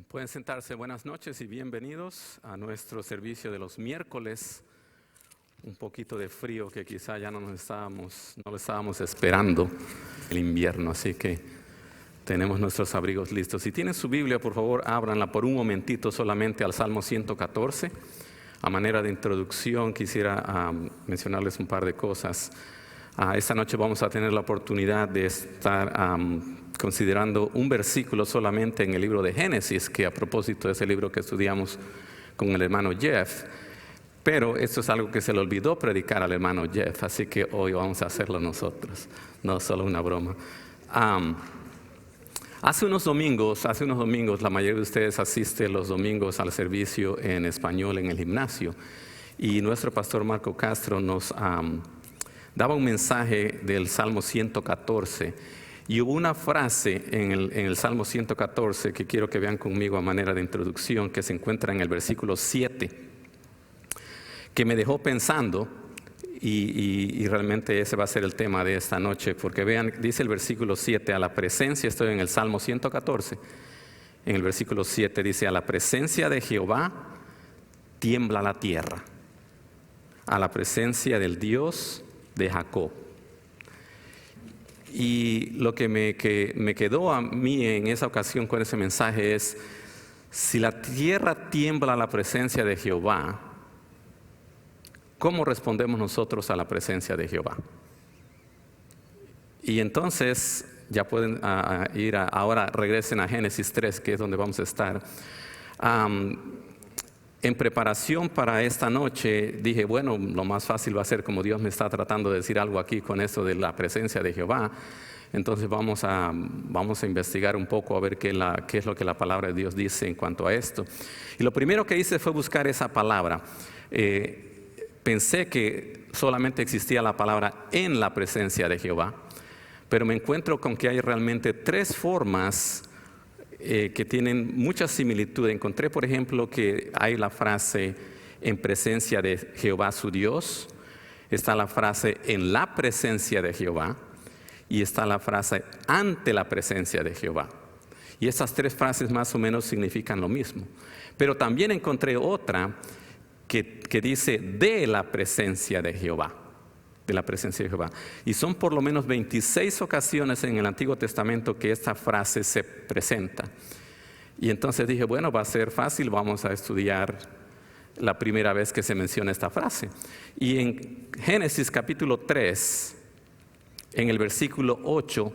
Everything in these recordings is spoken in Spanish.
Pueden sentarse. Buenas noches y bienvenidos a nuestro servicio de los miércoles. Un poquito de frío que quizá ya no lo estábamos esperando el invierno, así que tenemos nuestros abrigos listos. Si tienen su Biblia, por favor, ábranla por un momentito solamente al Salmo 114. A manera de introducción quisiera mencionarles un par de cosas. Esta noche vamos a tener la oportunidad de estar considerando un versículo solamente en el libro de Génesis, que a propósito de ese libro que estudiamos con el hermano Jeff, pero esto es algo que se le olvidó predicar al hermano Jeff, así que hoy vamos a hacerlo nosotros, no solo una broma. Hace unos domingos, la mayoría de ustedes asiste los domingos al servicio en español en el gimnasio, y nuestro pastor Marco Castro nos daba un mensaje del Salmo 114, y hubo una frase en el Salmo 114 que quiero que vean conmigo a manera de introducción, que se encuentra en el versículo 7, que me dejó pensando, y realmente ese va a ser el tema de esta noche, porque vean, dice el versículo 7, a la presencia, estoy en el Salmo 114, en el versículo 7 dice, a la presencia de Jehová tiembla la tierra, a la presencia del Dios de Jacob. Y lo que me quedó a mí en esa ocasión con ese mensaje es, si la tierra tiembla a la presencia de Jehová, ¿cómo respondemos nosotros a la presencia de Jehová? Y entonces ya pueden ahora regresen a Génesis 3, que es donde vamos a estar. En preparación para esta noche dije, bueno, lo más fácil va a ser como Dios me está tratando de decir algo aquí con esto de la presencia de Jehová. Entonces vamos a investigar un poco a ver qué es lo que la palabra de Dios dice en cuanto a esto. Y lo primero que hice fue buscar esa palabra. Pensé que solamente existía la palabra en la presencia de Jehová, pero me encuentro con que hay realmente tres formas que tienen mucha similitud. Encontré, por ejemplo, que hay la frase en presencia de Jehová su Dios, está la frase en la presencia de Jehová y está la frase ante la presencia de Jehová. Y esas tres frases más o menos significan lo mismo. Pero también encontré otra que dice de la presencia de Jehová. De la presencia de Jehová. Y son por lo menos 26 ocasiones en el Antiguo Testamento que esta frase se presenta. Y entonces dije, bueno, va a ser fácil, vamos a estudiar la primera vez que se menciona esta frase. Y en Génesis capítulo 3, en el versículo 8,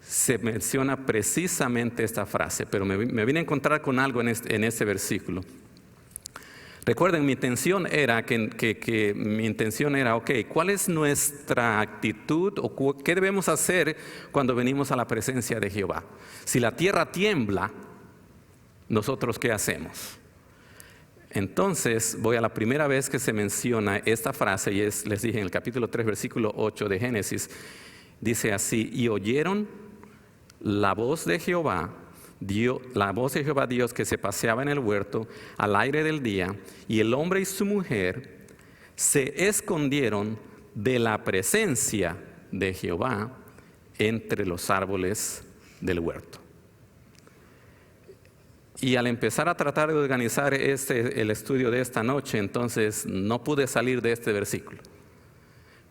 se menciona precisamente esta frase, pero me vine a encontrar con algo en este versículo. Recuerden, mi intención era, ok, ¿cuál es nuestra actitud o qué debemos hacer cuando venimos a la presencia de Jehová? Si la tierra tiembla, ¿nosotros qué hacemos? Entonces, voy a la primera vez que se menciona esta frase, y les dije en el capítulo 3, versículo 8 de Génesis, dice así, y oyeron la voz de Jehová, Dios que se paseaba en el huerto al aire del día, y el hombre y su mujer se escondieron de la presencia de Jehová entre los árboles del huerto. Y al empezar a tratar de organizar el estudio de esta noche, entonces no pude salir de este versículo.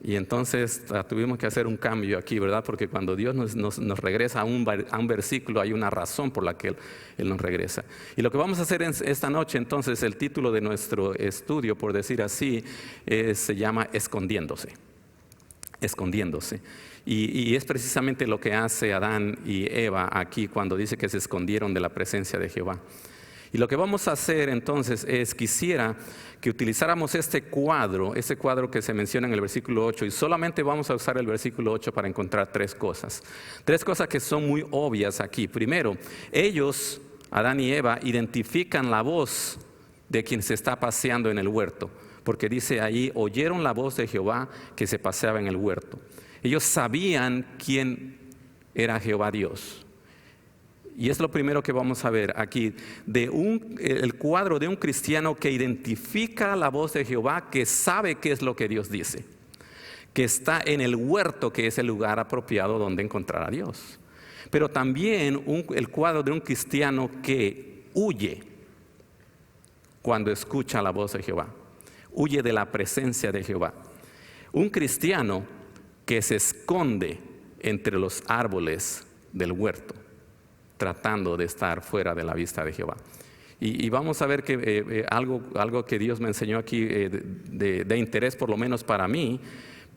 Y entonces tuvimos que hacer un cambio aquí, ¿verdad? Porque cuando Dios nos regresa a un versículo, hay una razón por la que Él nos regresa. Y lo que vamos a hacer esta noche, entonces, el título de nuestro estudio, por decir así, se llama Escondiéndose. Escondiéndose. Y es precisamente lo que hace Adán y Eva aquí cuando dice que se escondieron de la presencia de Jehová. Y lo que vamos a hacer entonces quisiera que utilizáramos este cuadro que se menciona en el versículo 8, y solamente vamos a usar el versículo 8 para encontrar tres cosas que son muy obvias aquí. Primero, ellos, Adán y Eva, identifican la voz de quien se está paseando en el huerto, porque dice ahí, oyeron la voz de Jehová que se paseaba en el huerto. Ellos sabían quién era Jehová Dios. Y es lo primero que vamos a ver aquí, el cuadro de un cristiano que identifica la voz de Jehová, que sabe qué es lo que Dios dice, que está en el huerto, que es el lugar apropiado donde encontrar a Dios. Pero también el cuadro de un cristiano que huye cuando escucha la voz de Jehová. Huye de la presencia de Jehová. Un cristiano que se esconde entre los árboles del huerto, tratando de estar fuera de la vista de Jehová. Y vamos a ver que algo que Dios me enseñó aquí de interés, por lo menos para mí,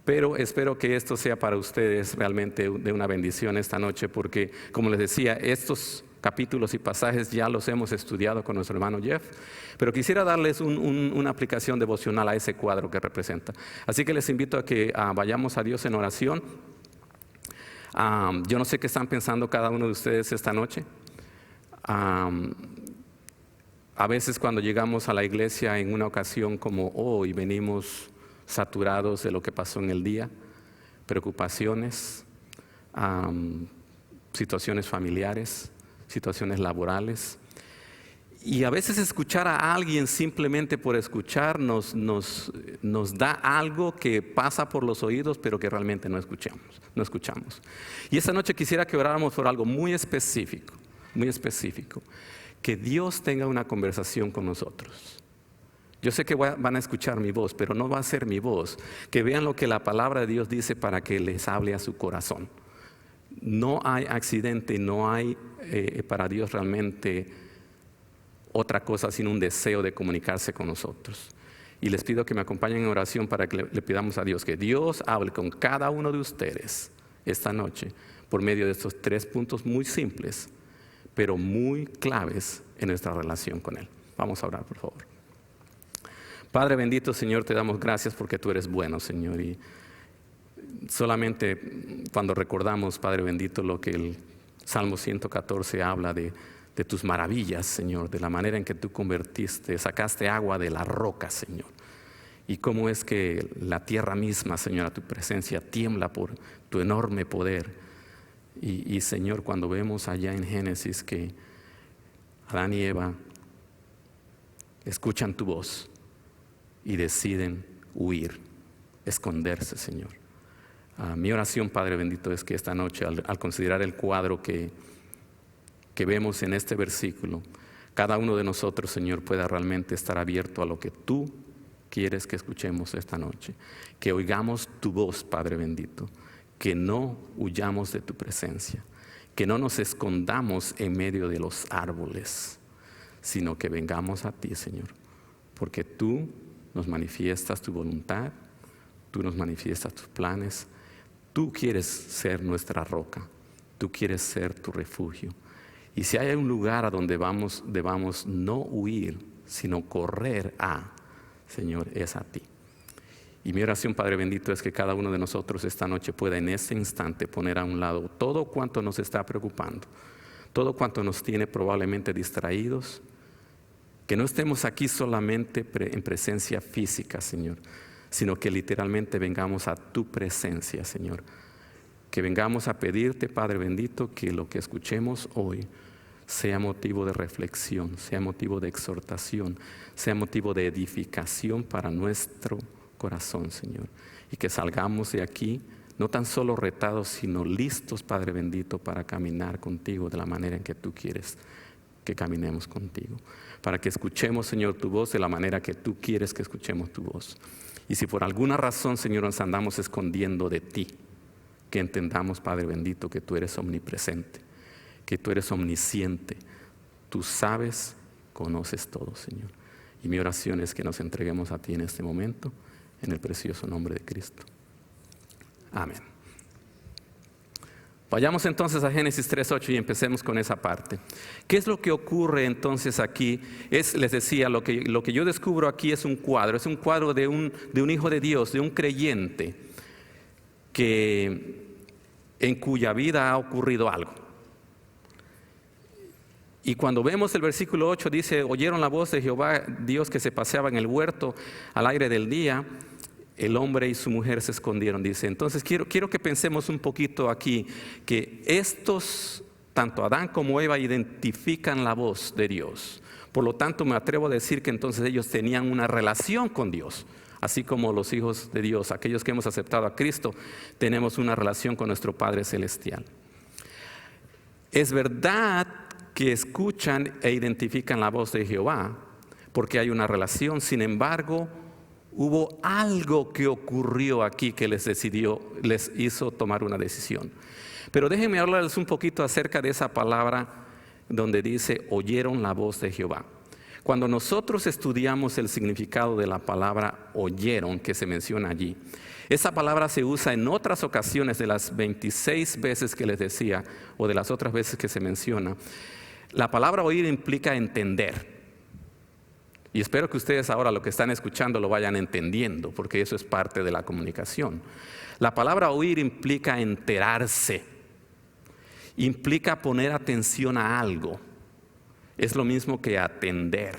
pero espero que esto sea para ustedes realmente de una bendición esta noche, porque como les decía, estos capítulos y pasajes ya los hemos estudiado con nuestro hermano Jeff, pero quisiera darles una aplicación devocional a ese cuadro que representa. Así que les invito a que vayamos a Dios en oración. Yo no sé qué están pensando cada uno de ustedes esta noche. A veces cuando llegamos a la iglesia en una ocasión como hoy, venimos saturados de lo que pasó en el día, preocupaciones, situaciones familiares, situaciones laborales. Y a veces escuchar a alguien simplemente por escuchar nos da algo que pasa por los oídos, pero que realmente no escuchamos. Y esta noche quisiera que oráramos por algo muy específico, que Dios tenga una conversación con nosotros. Yo sé que van a escuchar mi voz, pero no va a ser mi voz. Que vean lo que la palabra de Dios dice para que les hable a su corazón. No hay accidente, no hay para Dios realmente otra cosa sino un deseo de comunicarse con nosotros. Y les pido que me acompañen en oración para que le pidamos a Dios que Dios hable con cada uno de ustedes esta noche por medio de estos 3 puntos muy simples, pero muy claves en nuestra relación con Él. Vamos a orar, por favor. Padre bendito, Señor, te damos gracias porque tú eres bueno, Señor. Y solamente cuando recordamos, Padre bendito, lo que el Salmo 114 habla de tus maravillas, Señor, de la manera en que tú sacaste agua de la roca, Señor. Y cómo es que la tierra misma, Señor, a tu presencia tiembla por tu enorme poder. Y Señor, cuando vemos allá en Génesis que Adán y Eva escuchan tu voz y deciden huir, esconderse, Señor. Mi oración, Padre bendito, es que esta noche, al considerar el cuadro que vemos en este versículo, cada uno de nosotros, Señor, pueda realmente estar abierto a lo que tú quieres que escuchemos esta noche. Que oigamos tu voz, Padre bendito. Que no huyamos de tu presencia, que no nos escondamos en medio de los árboles, sino que vengamos a ti, Señor, porque tú nos manifiestas tu voluntad, tú nos manifiestas tus planes, tú quieres ser nuestra roca, tú quieres ser tu refugio. Y si hay un lugar a donde debamos no huir, sino correr a, Señor, es a ti. Y mi oración, Padre bendito, es que cada uno de nosotros esta noche pueda en este instante poner a un lado todo cuanto nos está preocupando, todo cuanto nos tiene probablemente distraídos, que no estemos aquí solamente en presencia física, Señor, sino que literalmente vengamos a tu presencia, Señor. Que vengamos a pedirte, Padre bendito, que lo que escuchemos hoy sea motivo de reflexión, sea motivo de exhortación, sea motivo de edificación para nuestro corazón, Señor, y que salgamos de aquí no tan solo retados, sino listos, Padre bendito, para caminar contigo de la manera en que tú quieres que caminemos contigo, para que escuchemos, Señor, tu voz de la manera que tú quieres que escuchemos tu voz. Y si por alguna razón, Señor, nos andamos escondiendo de ti, que entendamos, Padre bendito, que tú eres omnipresente, que tú eres omnisciente, tú sabes, conoces todo, Señor. Y mi oración es que nos entreguemos a ti en este momento, en el precioso nombre de Cristo. Amén. Vayamos entonces a Génesis 3:8 y empecemos con esa parte. ¿Qué es lo que ocurre entonces aquí? Les decía, lo que yo descubro aquí es un cuadro de un hijo de Dios, de un creyente, en cuya vida ha ocurrido algo. Y cuando vemos el versículo 8 dice, oyeron la voz de Jehová, Dios que se paseaba en el huerto al aire del día, el hombre y su mujer se escondieron, dice. Entonces quiero que pensemos un poquito aquí, que tanto Adán como Eva identifican la voz de Dios. Por lo tanto, me atrevo a decir que entonces ellos tenían una relación con Dios, así como los hijos de Dios, aquellos que hemos aceptado a Cristo, tenemos una relación con nuestro Padre Celestial. Es verdad que escuchan e identifican la voz de Jehová, porque hay una relación. Sin embargo, hubo algo que ocurrió aquí que les hizo tomar una decisión. Pero déjenme hablarles un poquito acerca de esa palabra donde dice, oyeron la voz de Jehová. Cuando nosotros estudiamos el significado de la palabra oyeron, que se menciona allí, esa palabra se usa en otras ocasiones de las 26 veces que les decía, o de las otras veces que se menciona. La palabra oír implica entender. Y espero que ustedes ahora lo que están escuchando lo vayan entendiendo, porque eso es parte de la comunicación. La palabra oír implica enterarse, implica poner atención a algo. Es lo mismo que atender.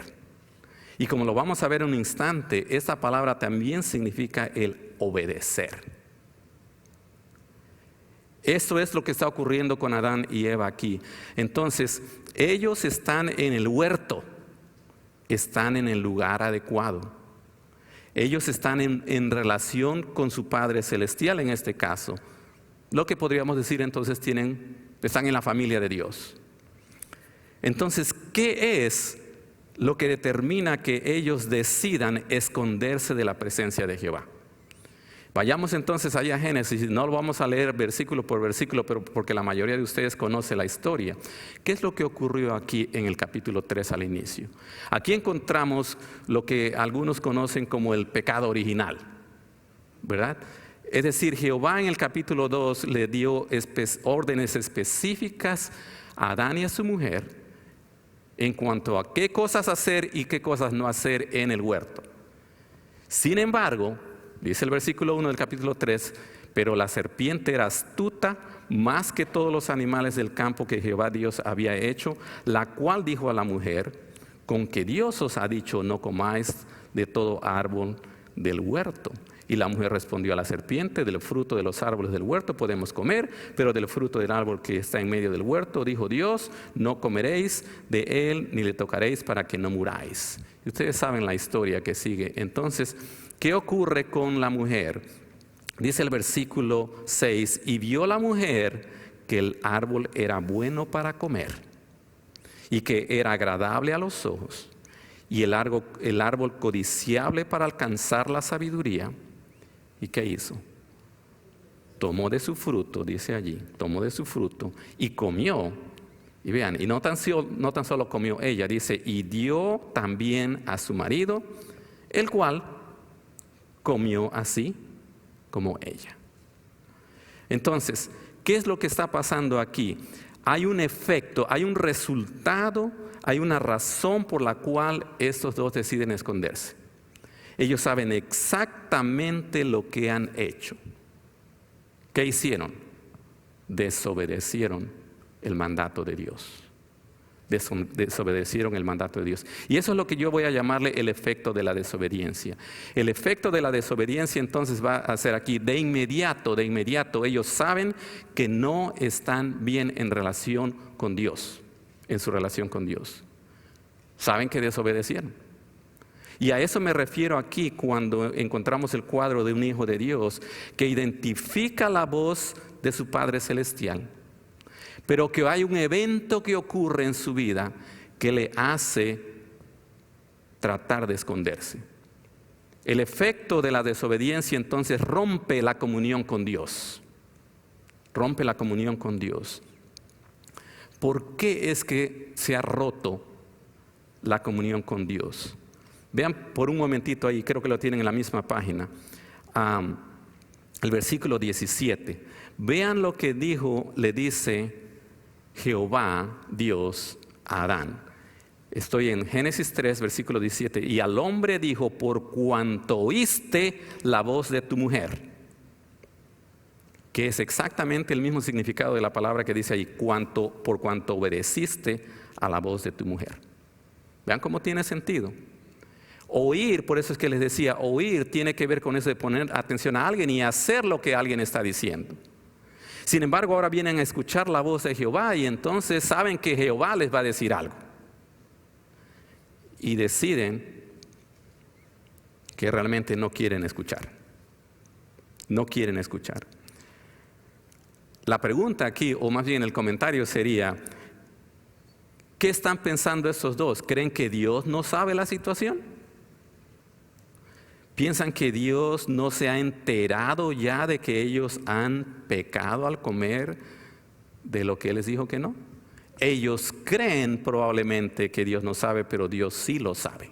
Y como lo vamos a ver en un instante, esta palabra también significa el obedecer. Esto es lo que está ocurriendo con Adán y Eva aquí. Entonces, ellos están en el huerto, están en el lugar adecuado. Ellos están en relación con su Padre Celestial en este caso. Lo que podríamos decir entonces están en la familia de Dios. Entonces, ¿qué es lo que determina que ellos decidan esconderse de la presencia de Jehová? Vayamos entonces allá a Génesis. No lo vamos a leer versículo por versículo, pero porque la mayoría de ustedes conoce la historia. ¿Qué es lo que ocurrió aquí en el capítulo 3 al inicio? Aquí encontramos lo que algunos conocen como el pecado original, ¿verdad? Es decir, Jehová en el capítulo 2 le dio órdenes específicas a Adán y a su mujer en cuanto a qué cosas hacer y qué cosas no hacer en el huerto. Sin embargo, dice el versículo 1 del capítulo 3, pero la serpiente era astuta más que todos los animales del campo que Jehová Dios había hecho, la cual dijo a la mujer, con que Dios os ha dicho, no comáis de todo árbol del huerto. Y la mujer respondió a la serpiente, del fruto de los árboles del huerto podemos comer, pero del fruto del árbol que está en medio del huerto, dijo Dios, no comeréis de él, ni le tocaréis para que no muráis. Y ustedes saben la historia que sigue. Entonces, ¿qué ocurre con la mujer? Dice el versículo 6, y vio la mujer que el árbol era bueno para comer, y que era agradable a los ojos, y el árbol codiciable para alcanzar la sabiduría. ¿Y qué hizo? Tomó de su fruto, dice allí, tomó de su fruto y comió. Y vean, y no tan solo comió ella, dice, y dio también a su marido, el cual comió así como ella. Entonces, ¿qué es lo que está pasando aquí? Hay un efecto, hay un resultado, hay una razón por la cual estos dos deciden esconderse. Ellos saben exactamente lo que han hecho. ¿Qué hicieron? Desobedecieron el mandato de Dios. Desobedecieron el mandato de Dios. Y eso es lo que yo voy a llamarle el efecto de la desobediencia. El efecto de la desobediencia entonces va a ser aquí de inmediato. Ellos saben que no están bien en relación con Dios, en su relación con Dios. Saben que desobedecieron. Y a eso me refiero aquí cuando encontramos el cuadro de un hijo de Dios que identifica la voz de su Padre Celestial, pero que hay un evento que ocurre en su vida que le hace tratar de esconderse. El efecto de la desobediencia entonces rompe la comunión con Dios. Rompe la comunión con Dios. ¿Por qué es que se ha roto la comunión con Dios? Vean por un momentito ahí, creo que lo tienen en la misma página, el versículo 17. Vean lo que le dice Jehová, Dios, a Adán. Estoy en Génesis 3, versículo 17. Y al hombre dijo, por cuanto oíste la voz de tu mujer, que es exactamente el mismo significado de la palabra que dice ahí, por cuanto obedeciste a la voz de tu mujer. Vean cómo tiene sentido. Oír, por eso es que les decía, oír tiene que ver con eso de poner atención a alguien y hacer lo que alguien está diciendo. Sin embargo, ahora vienen a escuchar la voz de Jehová y entonces saben que Jehová les va a decir algo. Y deciden que realmente no quieren escuchar. No quieren escuchar. La pregunta aquí, o más bien el comentario sería, ¿Qué están pensando estos dos? ¿Creen que Dios no sabe la situación? ¿Piensan que Dios no se ha enterado ya de que ellos han pecado al comer de lo que Él les dijo que no? Ellos creen probablemente que Dios no sabe, pero Dios sí lo sabe.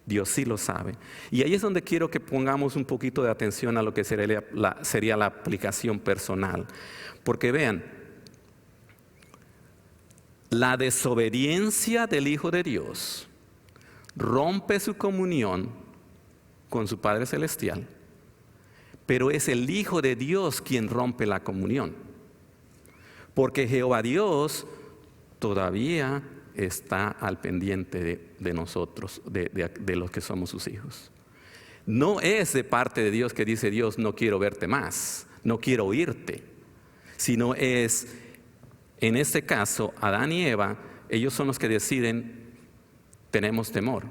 Dios sí lo sabe. Y ahí es donde quiero que pongamos un poquito de atención a lo que sería la aplicación personal. Porque vean, la desobediencia del Hijo de Dios rompe su comunión con su Padre Celestial, pero es el Hijo de Dios quien rompe la comunión. Porque Jehová Dios todavía está al pendiente de nosotros, de los que somos sus hijos. No es de parte de Dios que dice Dios, no quiero verte más, no quiero oírte, sino es, en este caso, Adán y Eva, ellos son los que deciden, tenemos temor,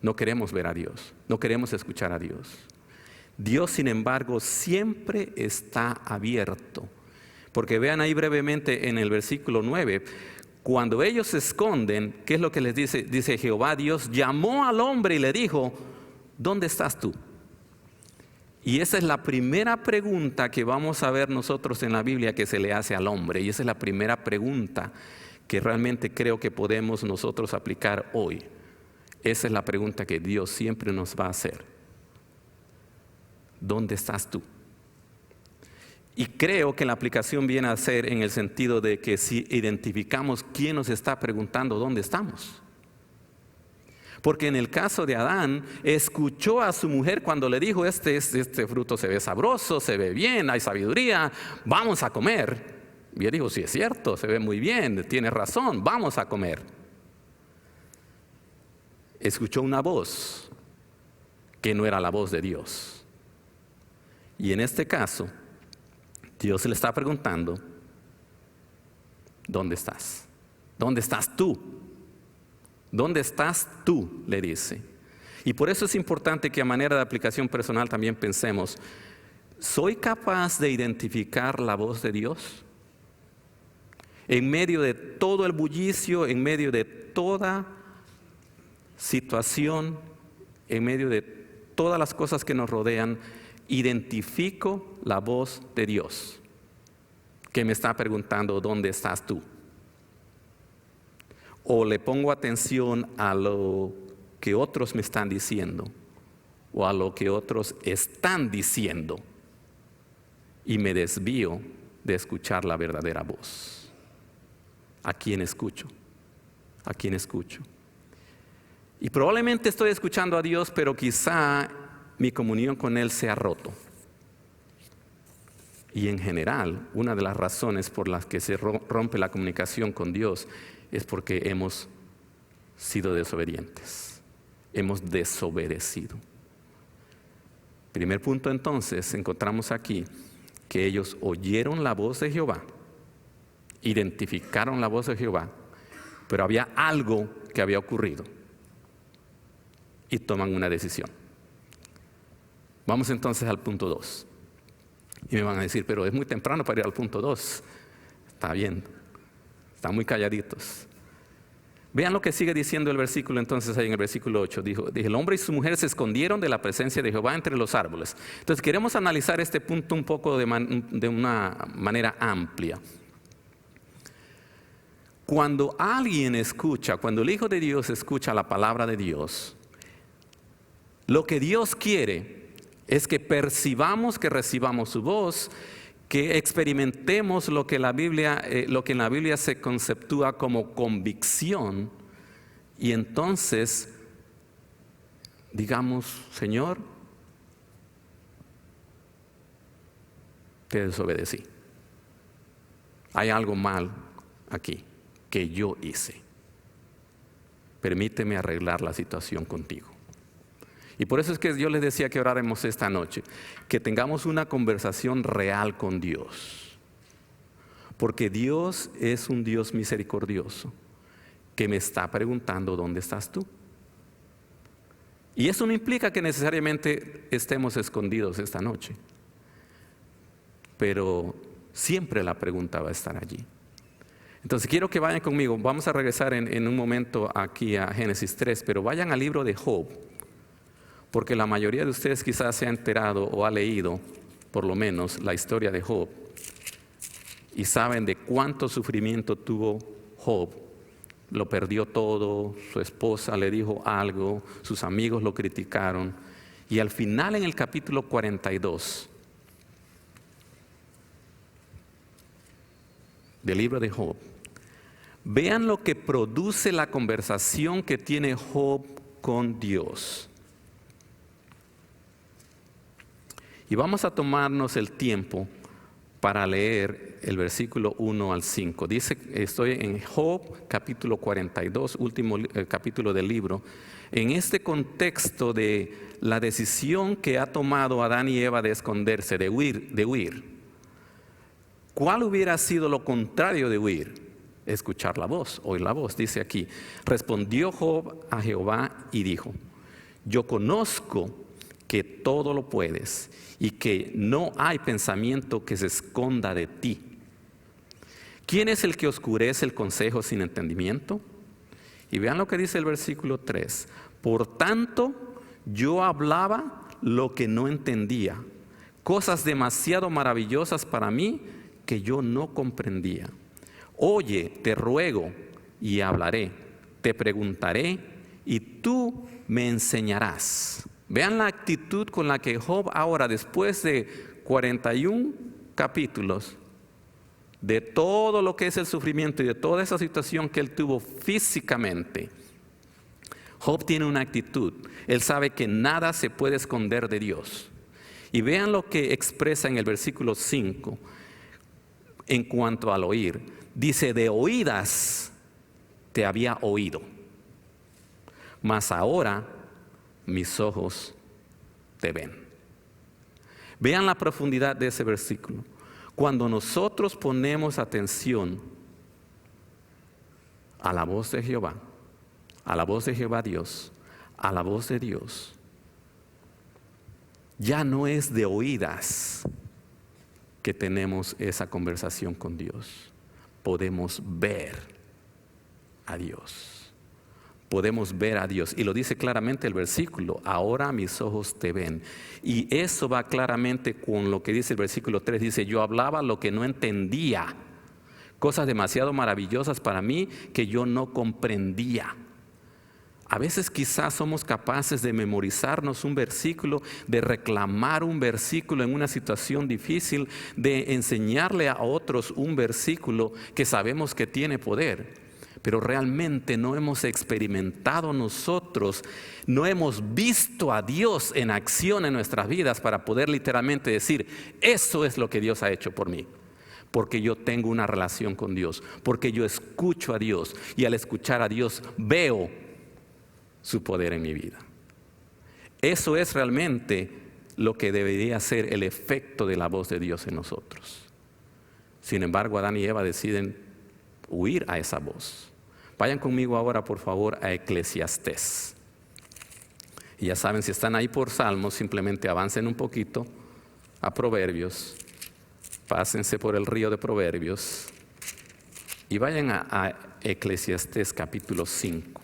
no queremos ver a Dios, no queremos escuchar a Dios. Dios, sin embargo, siempre está abierto. Porque vean ahí brevemente en el versículo 9, cuando ellos se esconden, ¿qué es lo que les dice? Dice Jehová Dios llamó al hombre y le dijo, ¿dónde estás tú? Y esa es la primera pregunta que vamos a ver nosotros en la Biblia que se le hace al hombre. Y esa es la primera pregunta que realmente creo que podemos nosotros aplicar hoy. Esa es la pregunta que Dios siempre nos va a hacer. ¿Dónde estás tú? Y creo que la aplicación viene a ser en el sentido de que si identificamos quién nos está preguntando dónde estamos. Porque en el caso de Adán, escuchó a su mujer cuando le dijo, este fruto se ve sabroso, se ve bien, hay sabiduría, vamos a comer. Y él dijo, sí es cierto, se ve muy bien, tiene razón, vamos a comer. Escuchó una voz que no era la voz de Dios. Y en este caso, Dios le está preguntando, ¿dónde estás? ¿Dónde estás tú? ¿Dónde estás tú? Le dice. Y por eso es importante que a manera de aplicación personal también pensemos, ¿soy capaz de identificar la voz de Dios? En medio de todo el bullicio, en medio de toda situación, en medio de todas las cosas que nos rodean, identifico la voz de Dios que me está preguntando, ¿dónde estás tú? O le pongo atención a lo que otros me están diciendo o a lo que otros están diciendo y me desvío de escuchar la verdadera voz. ¿A quién escucho? ¿A quién escucho? Y probablemente estoy escuchando a Dios, pero quizá mi comunión con Él se ha roto. Y en general, una de las razones por las que se rompe la comunicación con Dios es porque hemos sido desobedientes. Hemos desobedecido. Primer punto entonces, encontramos aquí que ellos oyeron la voz de Jehová, identificaron la voz de Jehová, pero había algo que había ocurrido y toman una decisión. Vamos entonces al punto 2. Y me van a decir, pero es muy temprano para ir al punto 2. Está bien, están muy calladitos. Vean lo que sigue diciendo el versículo entonces ahí en el versículo 8. Dijo, el hombre y su mujer se escondieron de la presencia de Jehová entre los árboles. Entonces queremos analizar este punto un poco de una manera amplia. Cuando alguien escucha, cuando el Hijo de Dios escucha la palabra de Dios, lo que Dios quiere es que percibamos, que recibamos su voz, que experimentemos lo que en la Biblia se conceptúa como convicción, y entonces digamos, Señor, te desobedecí. Hay algo mal aquí que yo hice. Permíteme arreglar la situación contigo. Y por eso es que yo les decía que oráramos esta noche, que tengamos una conversación real con Dios. Porque Dios es un Dios misericordioso que me está preguntando, ¿dónde estás tú? Y eso no implica que necesariamente estemos escondidos esta noche. Pero siempre la pregunta va a estar allí. Entonces quiero que vayan conmigo, vamos a regresar en un momento aquí a Génesis 3, pero vayan al libro de Job, porque la mayoría de ustedes quizás se ha enterado o ha leído, por lo menos, la historia de Job, y saben de cuánto sufrimiento tuvo Job. Lo perdió todo, su esposa le dijo algo, sus amigos lo criticaron, y al final en el capítulo 42 del libro de Job, vean lo que produce la conversación que tiene Job con Dios. Y vamos a tomarnos el tiempo para leer el versículo 1 al 5. Dice, estoy en Job capítulo 42, último capítulo del libro, en este contexto de la decisión que ha tomado Adán y Eva de esconderse, de huir. ¿Cuál hubiera sido lo contrario de huir? Escuchar la voz, oír la voz. Dice aquí, respondió Job a Jehová y dijo, yo conozco que todo lo puedes y que no hay pensamiento que se esconda de ti. ¿Quién es el que oscurece el consejo sin entendimiento? Y vean lo que dice el versículo 3. Por tanto, yo hablaba lo que no entendía, cosas demasiado maravillosas para mí que yo no comprendía. Oye, te ruego y hablaré, te preguntaré y tú me enseñarás. Vean la actitud con la que Job ahora, después de 41 capítulos, de todo lo que es el sufrimiento y de toda esa situación que él tuvo físicamente, Job tiene una actitud. Él sabe que nada se puede esconder de Dios. Y vean lo que expresa en el versículo 5 en cuanto al oír. Dice, de oídas te había oído, mas ahora mis ojos te ven. Vean la profundidad de ese versículo. Cuando nosotros ponemos atención a la voz de Jehová, a la voz de Jehová Dios, a la voz de Dios, ya no es de oídas que tenemos esa conversación con Dios. Podemos ver a Dios. Podemos ver a Dios. Y lo dice claramente el versículo, ahora mis ojos te ven. Y eso va claramente con lo que dice el versículo 3. Dice, yo hablaba lo que no entendía, cosas demasiado maravillosas para mí que yo no comprendía. A veces quizás somos capaces de memorizarnos un versículo, de reclamar un versículo en una situación difícil, de enseñarle a otros un versículo que sabemos que tiene poder, pero realmente no hemos experimentado nosotros, no hemos visto a Dios en acción en nuestras vidas para poder literalmente decir, eso es lo que Dios ha hecho por mí. Porque yo tengo una relación con Dios, porque yo escucho a Dios y al escuchar a Dios veo su poder en mi vida. Eso es realmente lo que debería ser el efecto de la voz de Dios en nosotros. Sin embargo, Adán y Eva deciden huir a esa voz. Vayan conmigo ahora, por favor, a Eclesiastés. Y ya saben, si están ahí por Salmos, simplemente avancen un poquito a Proverbios, pásense por el río de Proverbios y vayan a Eclesiastés capítulo 5.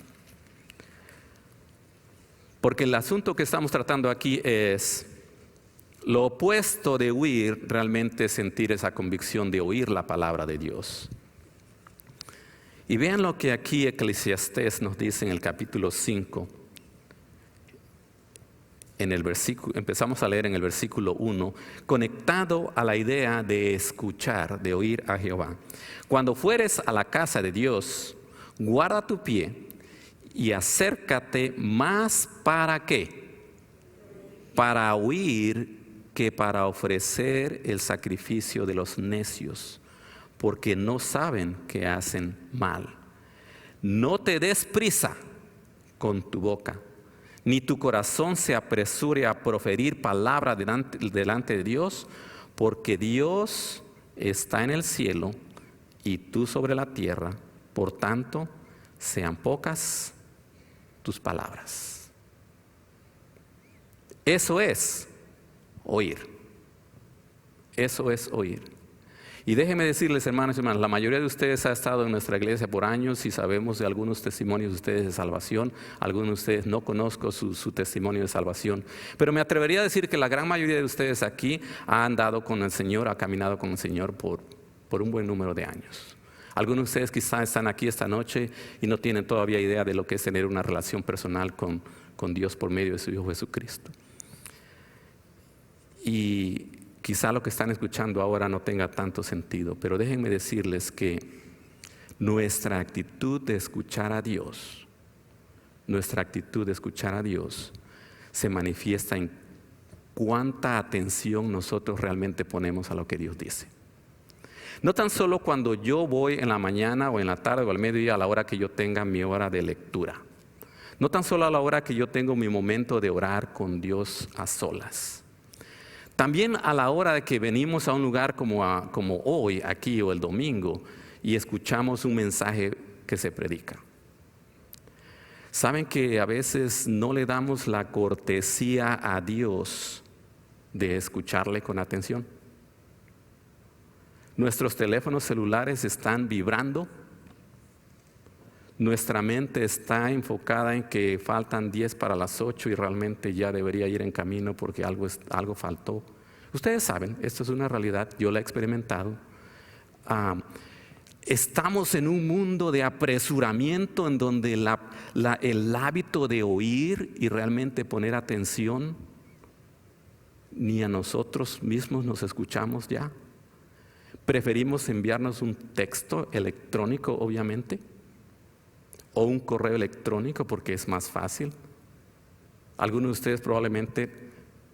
Porque el asunto que estamos tratando aquí es lo opuesto de huir, realmente sentir esa convicción de oír la palabra de Dios. Y vean lo que aquí Eclesiastés nos dice en el capítulo 5. En el versículo, empezamos a leer en el versículo 1, conectado a la idea de escuchar, de oír a Jehová. Cuando fueres a la casa de Dios, guarda tu pie y acércate más para ¿qué? Para oír que para ofrecer el sacrificio de los necios, porque no saben que hacen mal. No te des prisa con tu boca, ni tu corazón se apresure a proferir palabra delante de Dios, porque Dios está en el cielo y tú sobre la tierra, por tanto, sean pocas tus palabras. Eso es oír. Eso es oír. Y déjenme decirles, hermanos y hermanas, la mayoría de ustedes ha estado en nuestra iglesia por años y sabemos de algunos testimonios de ustedes de salvación. Algunos de ustedes no conozco su testimonio de salvación. Pero me atrevería a decir que la gran mayoría de ustedes aquí ha andado con el Señor, ha caminado con el Señor por un buen número de años. Algunos de ustedes quizás están aquí esta noche y no tienen todavía idea de lo que es tener una relación personal con Dios por medio de su Hijo Jesucristo. Y quizá lo que están escuchando ahora no tenga tanto sentido, pero déjenme decirles que nuestra actitud de escuchar a Dios, se manifiesta en cuánta atención nosotros realmente ponemos a lo que Dios dice. No tan solo cuando yo voy en la mañana o en la tarde o al mediodía a la hora que yo tenga mi hora de lectura. No tan solo a la hora que yo tengo mi momento de orar con Dios a solas. También a la hora de que venimos a un lugar como hoy, aquí o el domingo, y escuchamos un mensaje que se predica. ¿Saben que a veces no le damos la cortesía a Dios de escucharle con atención? Nuestros teléfonos celulares están vibrando. Nuestra mente está enfocada en que faltan 10 para las 8 y realmente ya debería ir en camino porque algo faltó. Ustedes saben, esto es una realidad, yo la he experimentado. Estamos en un mundo de apresuramiento en donde el hábito de oír y realmente poner atención, ni a nosotros mismos nos escuchamos ya. Preferimos enviarnos un texto electrónico, obviamente, o un correo electrónico porque es más fácil. Algunos de ustedes probablemente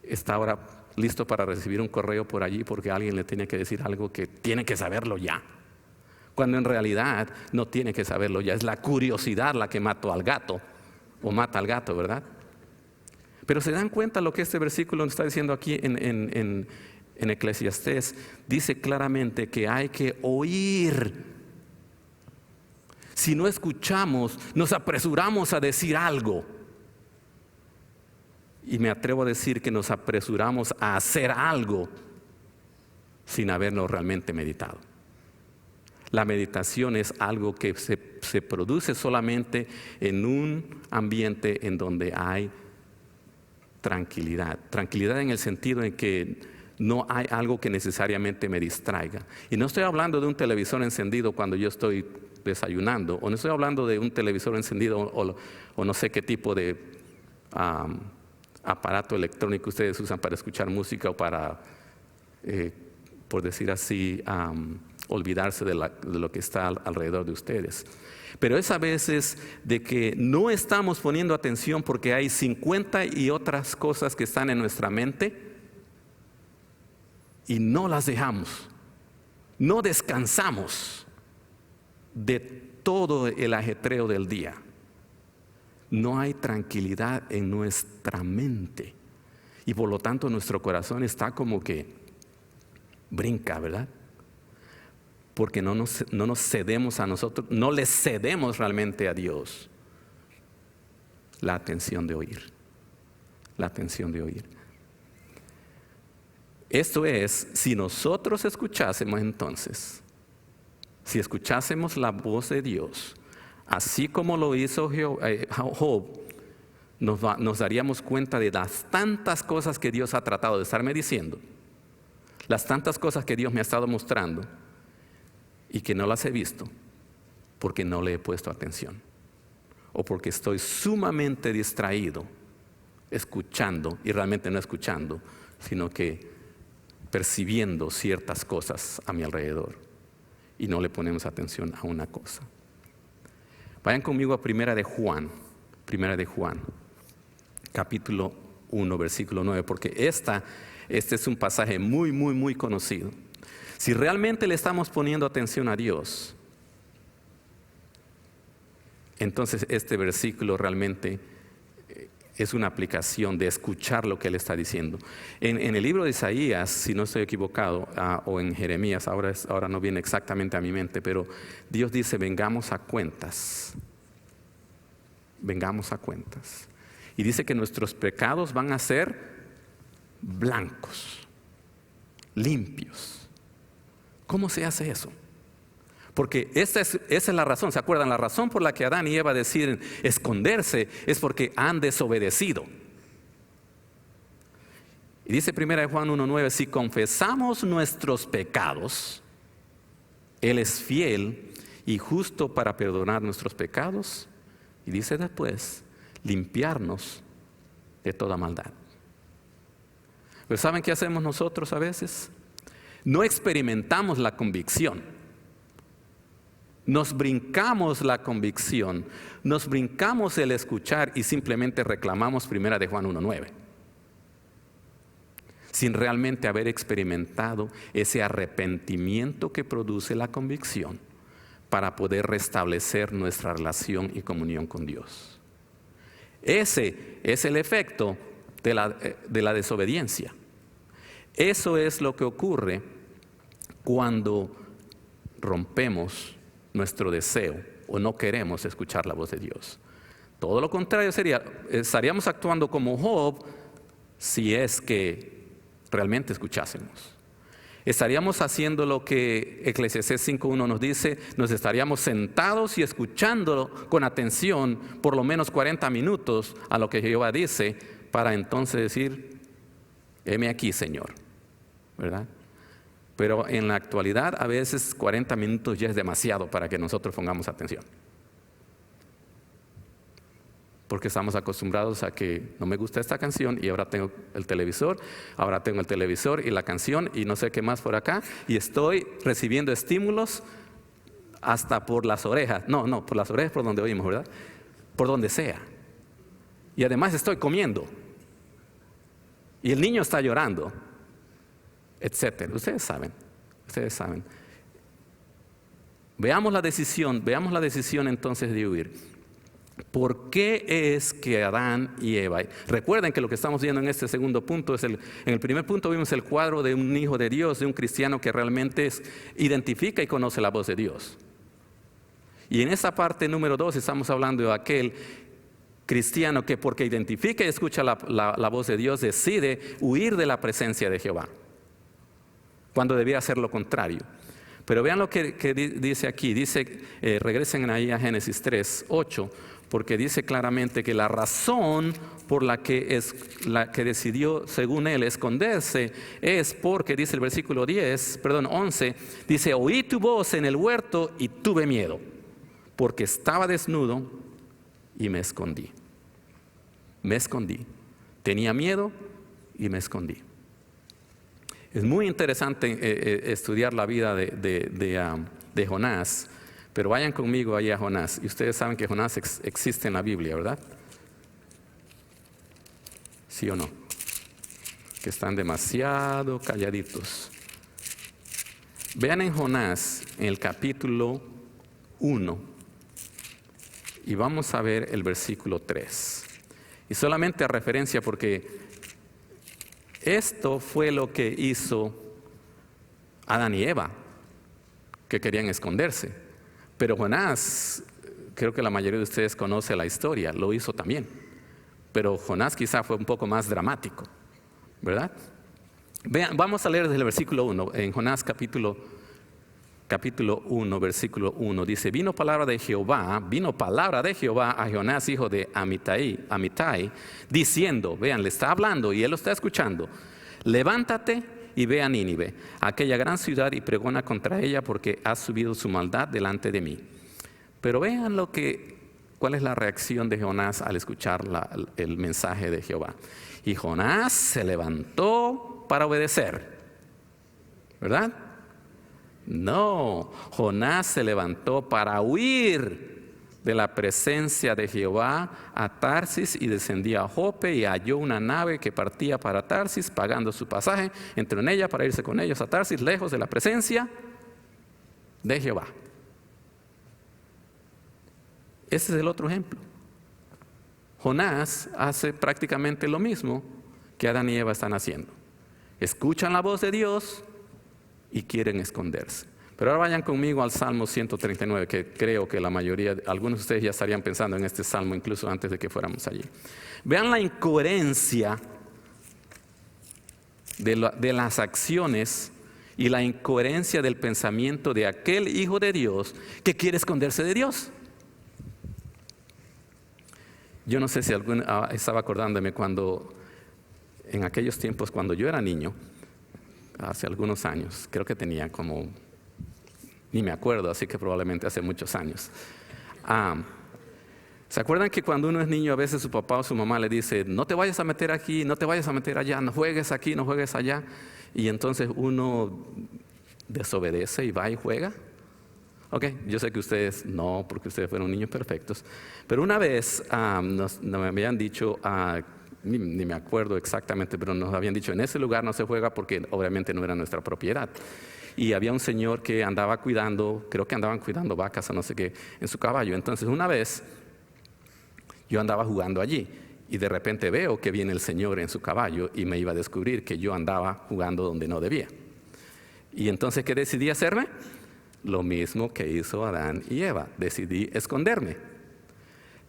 está ahora listo para recibir un correo por allí porque alguien le tiene que decir algo que tiene que saberlo ya. Cuando en realidad no tiene que saberlo ya, es la curiosidad la que mató al gato, o mata al gato, ¿verdad? Pero se dan cuenta lo que este versículo nos está diciendo aquí en Eclesiastés. Dice claramente que hay que oír. Si no escuchamos, nos apresuramos a decir algo. Y me atrevo a decir que nos apresuramos a hacer algo sin haberlo realmente meditado. La meditación es algo que se produce solamente en un ambiente en donde hay tranquilidad. Tranquilidad en el sentido en que no hay algo que necesariamente me distraiga. Y no estoy hablando de un televisor encendido cuando yo estoy desayunando, o no estoy hablando de un televisor encendido o no sé qué tipo de aparato electrónico ustedes usan para escuchar música o para, por decir así, olvidarse de lo que está alrededor de ustedes. Pero es a veces de que no estamos poniendo atención porque hay 50 y otras cosas que están en nuestra mente y no las dejamos, no descansamos de todo el ajetreo del día. No hay tranquilidad en nuestra mente y por lo tanto nuestro corazón está como que brinca, ¿verdad? Porque no nos cedemos a nosotros, no le cedemos realmente a Dios la atención de oír. La atención de oír. Esto es, si nosotros escuchásemos entonces, si escuchásemos la voz de Dios, así como lo hizo Job, nos daríamos cuenta de las tantas cosas que Dios ha tratado de estarme diciendo, las tantas cosas que Dios me ha estado mostrando y que no las he visto porque no le he puesto atención o porque estoy sumamente distraído escuchando y realmente no escuchando, sino que percibiendo ciertas cosas a mi alrededor y no le ponemos atención a una cosa. Vayan conmigo a Primera de Juan, capítulo 1, versículo 9, porque este es un pasaje muy, muy, muy conocido. Si realmente le estamos poniendo atención a Dios, entonces este versículo realmente es una aplicación de escuchar lo que Él está diciendo. En el libro de Isaías, si no estoy equivocado, o en Jeremías, ahora no viene exactamente a mi mente, pero Dios dice, vengamos a cuentas. Vengamos a cuentas. Y dice que nuestros pecados van a ser blancos, limpios, ¿Cómo se hace eso? Porque esa es la razón, ¿se acuerdan? La razón por la que Adán y Eva deciden esconderse es porque han desobedecido. Y dice 1 Juan 1:9, si confesamos nuestros pecados, Él es fiel y justo para perdonar nuestros pecados. Y dice después, limpiarnos de toda maldad. Pero ¿saben qué hacemos nosotros a veces? No experimentamos la convicción. Nos brincamos la convicción, nos brincamos el escuchar y simplemente reclamamos 1 Juan 1:9. Sin realmente haber experimentado ese arrepentimiento que produce la convicción para poder restablecer nuestra relación y comunión con Dios. Ese es el efecto de la desobediencia. Eso es lo que ocurre cuando rompemos nuestro deseo o no queremos escuchar la voz de Dios. Todo lo contrario estaríamos actuando como Job si es que realmente escuchásemos. Estaríamos haciendo lo que Eclesiastés 5:1 nos dice, nos estaríamos sentados y escuchando con atención por lo menos 40 minutos a lo que Jehová dice, para entonces decir, heme aquí, Señor, ¿verdad? Pero en la actualidad a veces 40 minutos ya es demasiado para que nosotros pongamos atención. Porque estamos acostumbrados a que no me gusta esta canción y ahora tengo el televisor y la canción y no sé qué más por acá y estoy recibiendo estímulos hasta por las orejas. No, por las orejas por donde oímos, ¿verdad? Por donde sea. Y además estoy comiendo. Y el niño está llorando, etcétera. Ustedes saben. Veamos la decisión entonces de huir. ¿Por qué es que Adán y Eva? Recuerden que lo que estamos viendo en este segundo punto en el primer punto vimos el cuadro de un hijo de Dios, de un cristiano que realmente identifica y conoce la voz de Dios. Y en esa parte número 2 estamos hablando de aquel cristiano que porque identifica y escucha la voz de Dios decide huir de la presencia de Jehová, cuando debía hacer lo contrario. Pero vean lo que dice aquí, regresen ahí a Génesis 3:8, porque dice claramente que la razón por la que decidió, según él, esconderse es porque, dice el versículo 11, dice, oí tu voz en el huerto y tuve miedo, porque estaba desnudo y me escondí. Tenía miedo y me escondí. Es muy interesante estudiar la vida de Jonás, pero vayan conmigo ahí a Jonás. Y ustedes saben que Jonás existe en la Biblia, ¿verdad? ¿Sí o no? Que están demasiado calladitos. Vean en Jonás, en el capítulo 1, y vamos a ver el versículo 3. Y solamente a referencia porque esto fue lo que hizo Adán y Eva, que querían esconderse. Pero Jonás, creo que la mayoría de ustedes conoce la historia, lo hizo también. Pero Jonás quizá fue un poco más dramático, ¿verdad? Vean, vamos a leer desde el versículo 1, en Jonás capítulo 1, versículo 1, dice, vino palabra de Jehová a Jonás, hijo de Amitai, diciendo, vean, le está hablando y él lo está escuchando, levántate y ve a Nínive, aquella gran ciudad, y pregona contra ella, porque ha subido su maldad delante de mí. Pero vean cuál es la reacción de Jonás al escuchar el mensaje de Jehová. Y Jonás se levantó para obedecer, ¿verdad? No, Jonás se levantó para huir de la presencia de Jehová a Tarsis y descendía a Jope y halló una nave que partía para Tarsis, pagando su pasaje, entró en ella para irse con ellos a Tarsis, lejos de la presencia de Jehová. Ese es el otro ejemplo. Jonás hace prácticamente lo mismo que Adán y Eva están haciendo. Escuchan la voz de Dios y quieren esconderse. Pero ahora vayan conmigo al Salmo 139, que creo que algunos de ustedes ya estarían pensando en este salmo incluso antes de que fuéramos allí. Vean la incoherencia de las acciones y la incoherencia del pensamiento de aquel hijo de Dios que quiere esconderse de Dios. Yo no sé si estaba acordándome cuando, en aquellos tiempos cuando yo era niño, hace algunos años, creo que tenía como, ni me acuerdo, así que probablemente hace muchos años. ¿Se acuerdan que cuando uno es niño a veces su papá o su mamá le dice, no te vayas a meter aquí, no te vayas a meter allá, no juegues aquí, no juegues allá? Y entonces uno desobedece y va y juega. Ok, yo sé que ustedes no, porque ustedes fueron niños perfectos. Pero una vez me habían dicho, ni me acuerdo exactamente, pero nos habían dicho, en ese lugar no se juega porque obviamente no era nuestra propiedad. Y había un señor que andaba cuidando, creo que andaban cuidando vacas o no sé qué, en su caballo. Entonces una vez yo andaba jugando allí y de repente veo que viene el señor en su caballo y me iba a descubrir que yo andaba jugando donde no debía. Y entonces, ¿qué decidí hacerme? Lo mismo que hizo Adán y Eva, decidí esconderme.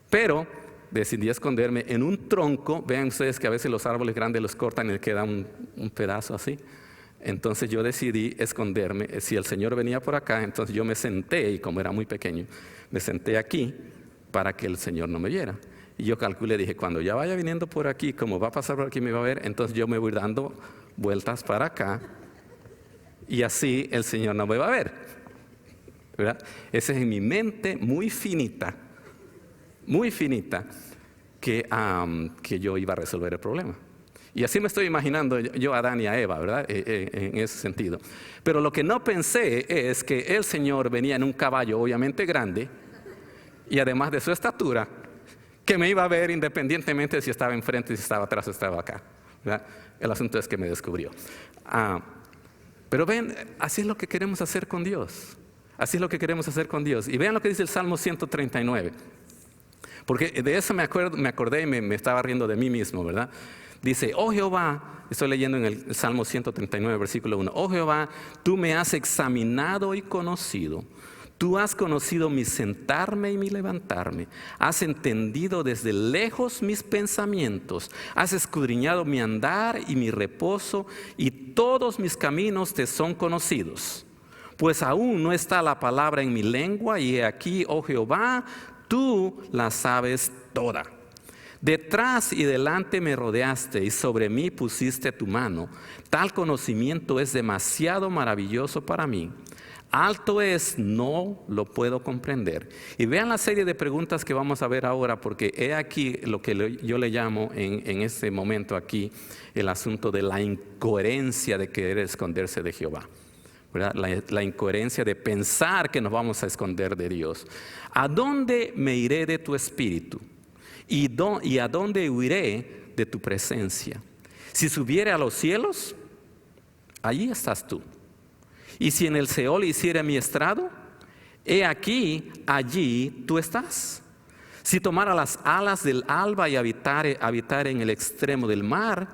Pero decidí esconderme en un tronco. Vean ustedes que a veces los árboles grandes los cortan y le queda un pedazo así. Entonces yo decidí esconderme. Si el Señor venía por acá, entonces yo me senté, y como era muy pequeño, me senté aquí para que el Señor no me viera. Y yo calculé, dije, cuando ya vaya viniendo por aquí, como va a pasar por aquí me va a ver, entonces yo me voy dando vueltas para acá y así el Señor no me va a ver, ¿verdad? Esa es en mi mente muy finita, que yo iba a resolver el problema. Y así me estoy imaginando yo a Adán y a Eva, ¿verdad? En ese sentido. Pero lo que no pensé es que el Señor venía en un caballo obviamente grande y además de su estatura, que me iba a ver independientemente de si estaba enfrente, si estaba atrás o estaba acá, ¿verdad? El asunto es que me descubrió. Pero ven, así es lo que queremos hacer con Dios. Así es lo que queremos hacer con Dios. Y vean lo que dice el Salmo 139. Porque de eso me acordé y me estaba riendo de mí mismo, ¿verdad? Dice, oh Jehová, estoy leyendo en el Salmo 139, versículo 1. Oh Jehová, tú me has examinado y conocido. Tú has conocido mi sentarme y mi levantarme. Has entendido desde lejos mis pensamientos. Has escudriñado mi andar y mi reposo, y todos mis caminos te son conocidos. Pues aún no está la palabra en mi lengua, y he aquí, oh Jehová, tú la sabes toda. Detrás y delante me rodeaste y sobre mí pusiste tu mano. Tal conocimiento es demasiado maravilloso para mí. Alto es, no lo puedo comprender. Y vean la serie de preguntas que vamos a ver ahora, porque he aquí lo que yo le llamo en este momento aquí el asunto de la incoherencia de querer esconderse de Jehová, ¿verdad? La incoherencia de pensar que nos vamos a esconder de Dios. ¿A dónde me iré de tu espíritu? ¿Y a dónde huiré de tu presencia? Si subiere a los cielos, allí estás tú. Y si en el Seol hiciere mi estrado, he aquí, allí tú estás. Si tomara las alas del alba y habitare en el extremo del mar,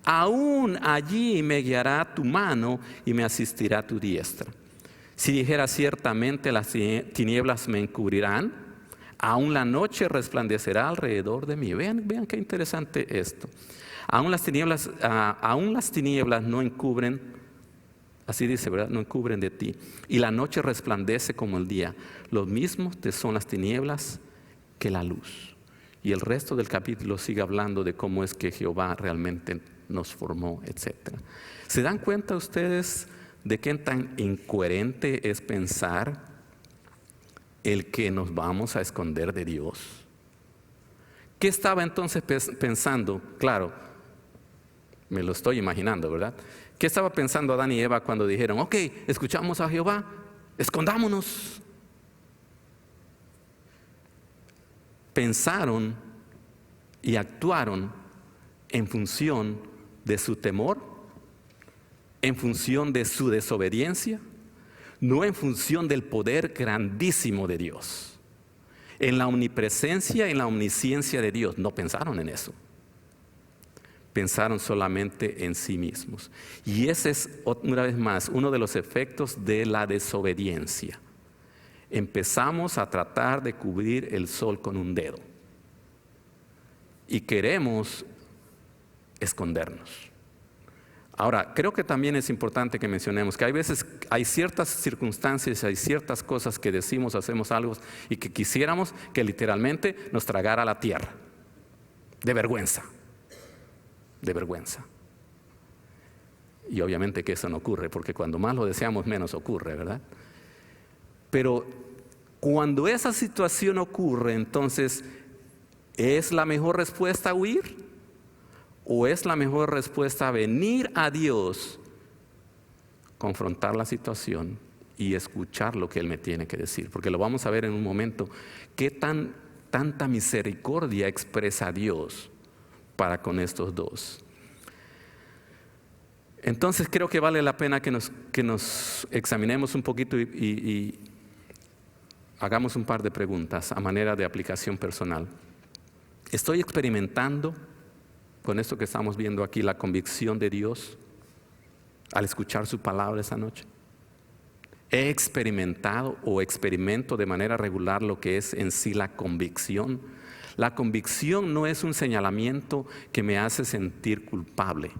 aún allí me guiará tu mano y me asistirá tu diestra. Si dijera ciertamente las tinieblas me encubrirán, aún la noche resplandecerá alrededor de mí. Vean qué interesante esto. Aún las tinieblas no encubren. Así dice, ¿verdad? No encubren de ti. Y la noche resplandece como el día. Lo mismo te son las tinieblas que la luz. Y el resto del capítulo sigue hablando de cómo es que Jehová realmente nos formó, etc. ¿Se dan cuenta ustedes de qué tan incoherente es pensar el que nos vamos a esconder de Dios? ¿Qué estaba entonces pensando? Claro, me lo estoy imaginando, ¿verdad? ¿Qué estaba pensando Adán y Eva cuando dijeron, ok, escuchamos a Jehová, escondámonos? Pensaron y actuaron en función de su temor, en función de su desobediencia, no en función del poder grandísimo de Dios. En la omnipresencia y en la omnisciencia de Dios, no pensaron en eso. Pensaron solamente en sí mismos. Y ese es, una vez más, uno de los efectos de la desobediencia. Empezamos a tratar de cubrir el sol con un dedo. Y queremos escondernos. Ahora, creo que también es importante que mencionemos que hay veces, hay ciertas circunstancias, hay ciertas cosas que decimos, hacemos algo y que quisiéramos que literalmente nos tragara la tierra. De vergüenza. De vergüenza. Y obviamente que eso no ocurre, porque cuando más lo deseamos, menos ocurre, ¿verdad? Pero cuando esa situación ocurre, entonces, ¿es la mejor respuesta huir? ¿O es la mejor respuesta venir a Dios, confrontar la situación y escuchar lo que Él me tiene que decir? Porque lo vamos a ver en un momento. ¿Qué tanta misericordia expresa Dios para con estos dos? Entonces creo que vale la pena que nos examinemos un poquito y hagamos un par de preguntas a manera de aplicación personal. ¿Estoy experimentando con esto que estamos viendo aquí la convicción de Dios al escuchar su palabra esa noche? ¿He experimentado o experimento de manera regular lo que es en sí la convicción? La convicción no es un señalamiento que me hace sentir culpable.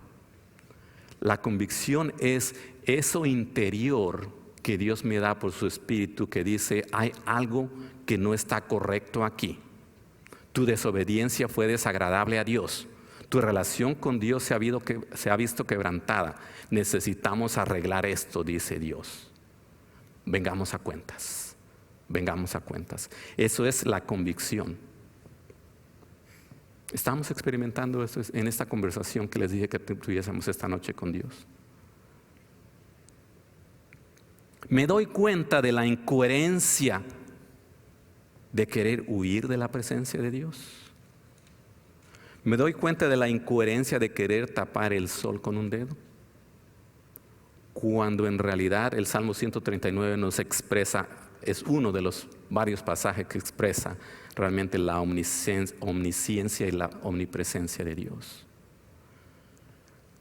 La convicción es eso interior que Dios me da por su Espíritu que dice, hay algo que no está correcto aquí. Tu desobediencia fue desagradable a Dios. Tu relación con Dios se ha visto quebrantada. Necesitamos arreglar esto, dice Dios. Vengamos a cuentas. Vengamos a cuentas. Eso es la convicción. Estamos experimentando esto en esta conversación que les dije que tuviésemos esta noche con Dios. Me doy cuenta de la incoherencia de querer huir de la presencia de Dios. Me doy cuenta de la incoherencia de querer tapar el sol con un dedo, cuando en realidad el Salmo 139 nos expresa, es uno de los varios pasajes que expresa realmente la omnisciencia y la omnipresencia de Dios.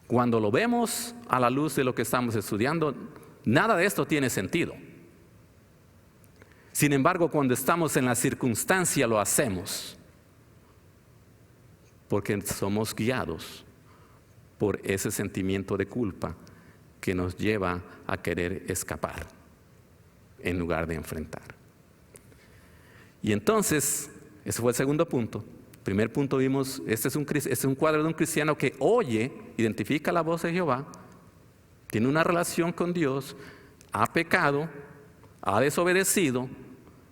Cuando lo vemos a la luz de lo que estamos estudiando, nada de esto tiene sentido. Sin embargo, cuando estamos en la circunstancia lo hacemos, porque somos guiados por ese sentimiento de culpa que nos lleva a querer escapar en lugar de enfrentar. Y entonces, ese fue el segundo punto. Primer punto vimos, este es un cuadro de un cristiano que oye, identifica la voz de Jehová, tiene una relación con Dios, ha pecado, ha desobedecido,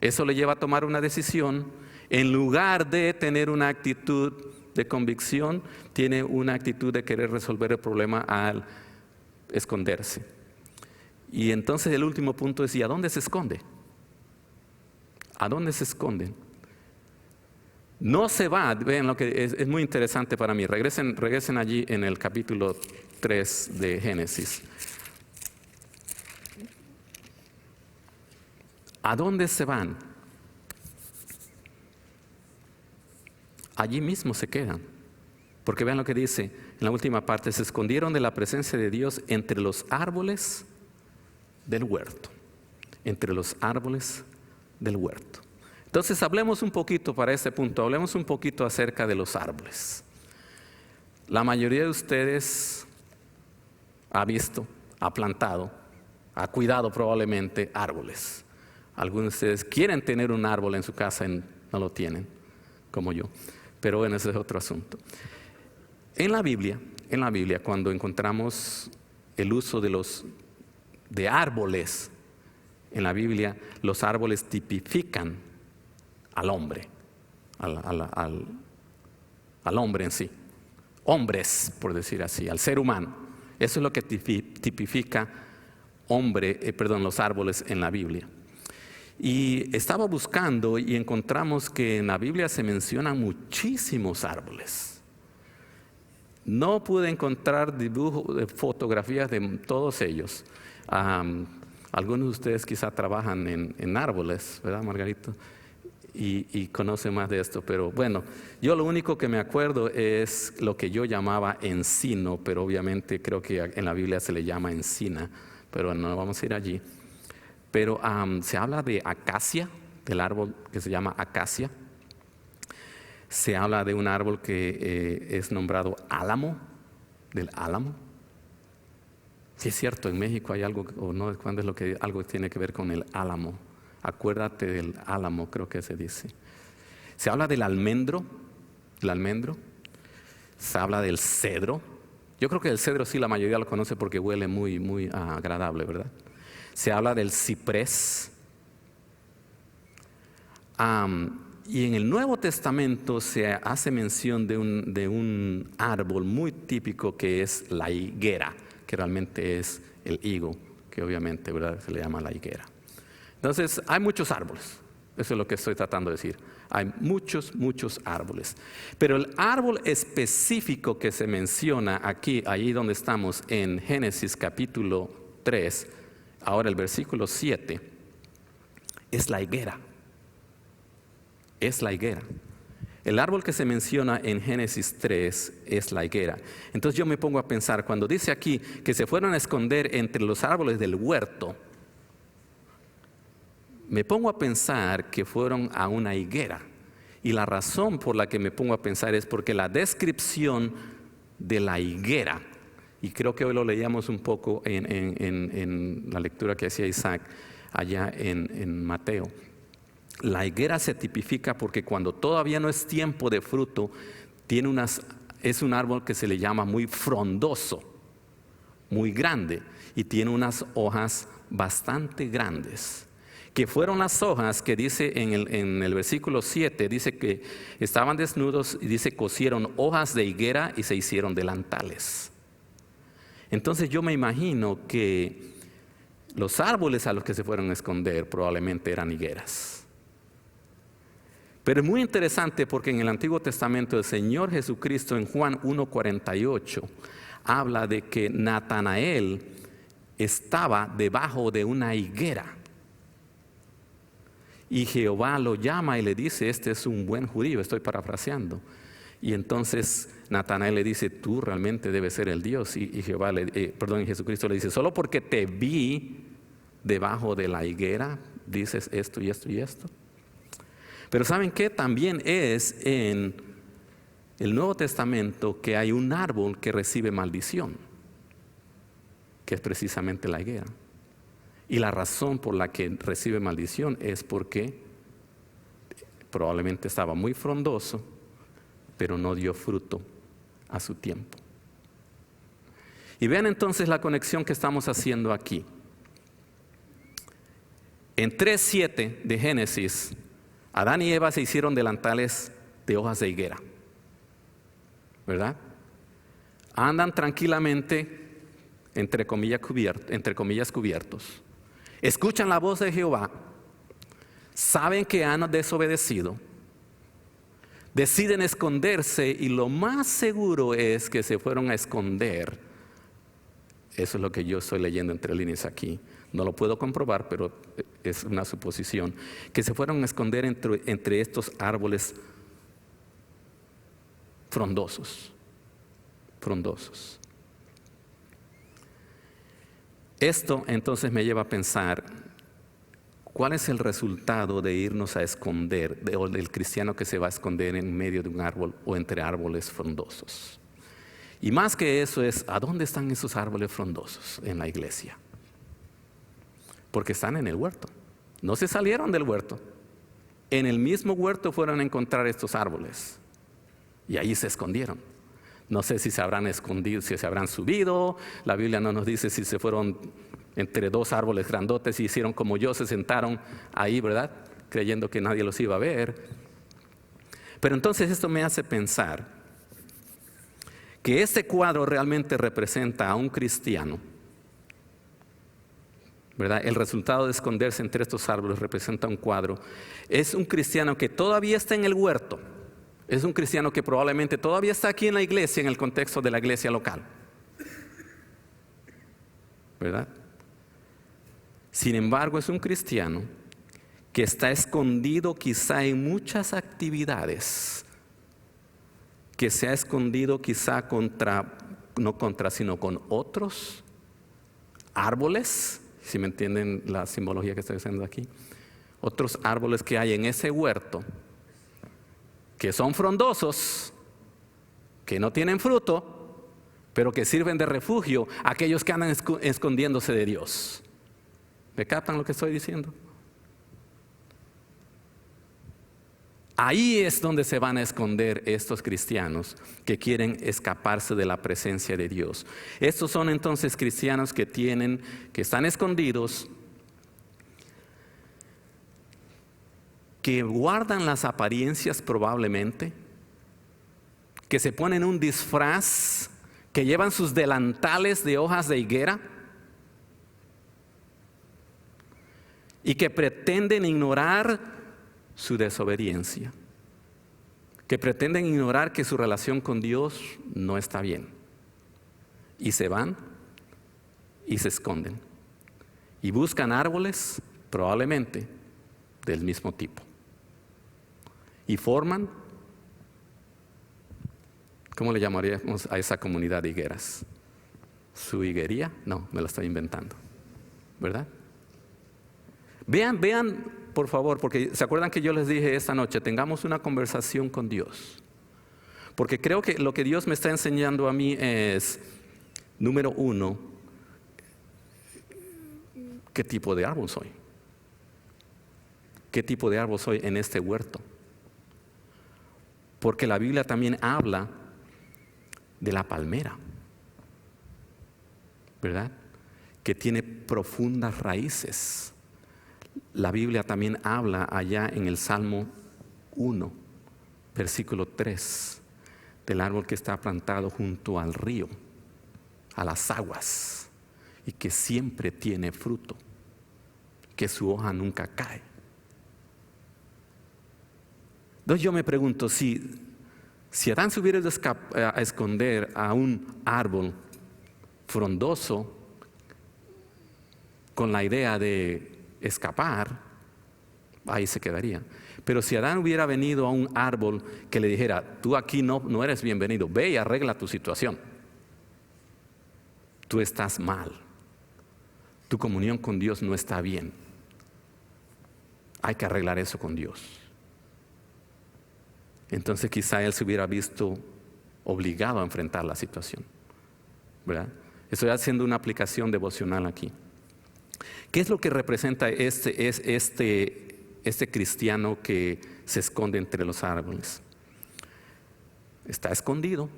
eso le lleva a tomar una decisión, en lugar de tener una actitud de convicción, tiene una actitud de querer resolver el problema al esconderse. Y entonces el último punto es, ¿y a dónde se esconde? ¿A dónde se esconde? No se va, vean lo que es muy interesante para mí. Regresen allí en el capítulo 3 de Génesis. ¿A dónde se van? Allí mismo se quedan. Porque vean lo que dice en la última parte, se escondieron de la presencia de Dios entre los árboles del huerto. Entre los árboles del huerto. Entonces hablemos un poquito para este punto, hablemos un poquito acerca de los árboles. La mayoría de ustedes ha visto, ha plantado, ha cuidado probablemente árboles. Algunos de ustedes quieren tener un árbol en su casa y no lo tienen, como yo. Pero bueno, ese es otro asunto. En la Biblia, cuando encontramos el uso de árboles, en la Biblia, los árboles tipifican al hombre, al hombre en sí. Hombres, por decir así, al ser humano. Eso es lo que tipifica los árboles en la Biblia. Y estaba buscando y encontramos que en la Biblia se mencionan muchísimos árboles. No pude encontrar dibujos, fotografías de todos ellos. Algunos de ustedes quizá trabajan en árboles, ¿verdad, Margarito? Y conocen más de esto, pero bueno, yo lo único que me acuerdo es lo que yo llamaba encino, pero obviamente creo que en la Biblia se le llama encina, pero no vamos a ir allí. Pero se habla de acacia, del árbol que se llama acacia. Se habla de un árbol que es nombrado álamo, del álamo. Sí, es cierto, en México hay algo, o no, ¿cuándo es lo que algo tiene que ver con el álamo? Acuérdate del álamo, creo que se dice. Se habla del almendro, se habla del cedro. Yo creo que el cedro sí la mayoría lo conoce porque huele muy, muy agradable, ¿verdad? Se habla del ciprés. Y en el Nuevo Testamento se hace mención de un árbol muy típico que es la higuera, que realmente es el higo, que obviamente, ¿verdad?, se le llama la higuera. Entonces, hay muchos árboles, eso es lo que estoy tratando de decir. Hay muchos, muchos árboles. Pero el árbol específico que se menciona aquí, allí donde estamos en Génesis capítulo 3, ahora el versículo 7, es la higuera. Es la higuera. El árbol que se menciona en Génesis 3 es la higuera. Entonces yo me pongo a pensar, cuando dice aquí que se fueron a esconder entre los árboles del huerto, me pongo a pensar que fueron a una higuera. Y la razón por la que me pongo a pensar es porque la descripción de la higuera, y creo que hoy lo leíamos un poco en la lectura que hacía Isaac allá en Mateo. La higuera se tipifica porque cuando todavía no es tiempo de fruto, es un árbol que se le llama muy frondoso, muy grande, y tiene unas hojas bastante grandes, que fueron las hojas que dice en el versículo 7, dice que estaban desnudos y dice cosieron hojas de higuera y se hicieron delantales. Entonces yo me imagino que los árboles a los que se fueron a esconder probablemente eran higueras. Pero es muy interesante porque en el Antiguo Testamento el Señor Jesucristo en Juan 1:48 habla de que Natanael estaba debajo de una higuera. Y Jehová lo llama y le dice, este es un buen judío, estoy parafraseando. Y entonces Natanael le dice, tú realmente debes ser el Dios. Y Jesucristo le dice, solo porque te vi debajo de la higuera, dices esto y esto y esto. Pero ¿saben qué? También es en el Nuevo Testamento que hay un árbol que recibe maldición, que es precisamente la higuera. Y la razón por la que recibe maldición es porque probablemente estaba muy frondoso, pero no dio fruto a su tiempo. Y vean entonces la conexión que estamos haciendo aquí. En 3:7 de Génesis, Adán y Eva se hicieron delantales de hojas de higuera, ¿verdad? Andan tranquilamente, entre comillas cubiertos. Escuchan la voz de Jehová, saben que han desobedecido, deciden esconderse y lo más seguro es que se fueron a esconder. Eso es lo que yo estoy leyendo entre líneas aquí. No lo puedo comprobar, pero es una suposición. Que se fueron a esconder entre estos árboles frondosos. Esto entonces me lleva a pensar, ¿cuál es el resultado de irnos a esconder, o del cristiano que se va a esconder en medio de un árbol o entre árboles frondosos? Y más que eso es, ¿a dónde están esos árboles frondosos en la iglesia? Porque están en el huerto. No se salieron del huerto. En el mismo huerto fueron a encontrar estos árboles. Y ahí se escondieron. No sé si se habrán escondido, si se habrán subido. La Biblia no nos dice si se fueron entre dos árboles grandotes y hicieron como yo, se sentaron ahí, ¿verdad? Creyendo que nadie los iba a ver. Pero entonces esto me hace pensar que este cuadro realmente representa a un cristiano, ¿verdad? El resultado de esconderse entre estos árboles representa un cuadro. Es un cristiano que todavía está en el huerto. Es un cristiano que probablemente todavía está aquí en la iglesia, en el contexto de la iglesia local, ¿verdad? Sin embargo, es un cristiano que está escondido quizá en muchas actividades, que se ha escondido quizá sino con otros árboles, si me entienden la simbología que estoy haciendo aquí, otros árboles que hay en ese huerto, que son frondosos, que no tienen fruto, pero que sirven de refugio a aquellos que andan escondiéndose de Dios. ¿Me captan lo que estoy diciendo? Ahí es donde se van a esconder estos cristianos que quieren escaparse de la presencia de Dios. Estos son entonces cristianos que están escondidos, que guardan las apariencias probablemente, que se ponen un disfraz, que llevan sus delantales de hojas de higuera y que pretenden ignorar su desobediencia, que pretenden ignorar que su relación con Dios no está bien, y se van y se esconden y buscan árboles probablemente del mismo tipo y forman, ¿cómo le llamaríamos a esa comunidad de higueras? ¿Su higuería? No, me la estoy inventando, ¿verdad? Vean, por favor, porque se acuerdan que yo les dije esta noche, tengamos una conversación con Dios. Porque creo que lo que Dios me está enseñando a mí es, número uno, ¿qué tipo de árbol soy? ¿Qué tipo de árbol soy en este huerto? Porque la Biblia también habla de la palmera, ¿verdad? Que tiene profundas raíces. La Biblia también habla allá en el Salmo 1, versículo 3, del árbol que está plantado junto al río, a las aguas, y que siempre tiene fruto, que su hoja nunca cae. Entonces yo me pregunto, si Adán se hubiera ido a esconder a un árbol frondoso con la idea de escapar, ahí se quedaría. Pero si Adán hubiera venido a un árbol que le dijera, tú aquí no eres bienvenido, ve y arregla tu situación. Tú estás mal. Tu comunión con Dios no está bien. Hay que arreglar eso con Dios. Entonces quizá él se hubiera visto obligado a enfrentar la situación, ¿verdad? Estoy haciendo una aplicación devocional aquí. ¿Qué es lo que representa este cristiano que se esconde entre los árboles? Está escondido,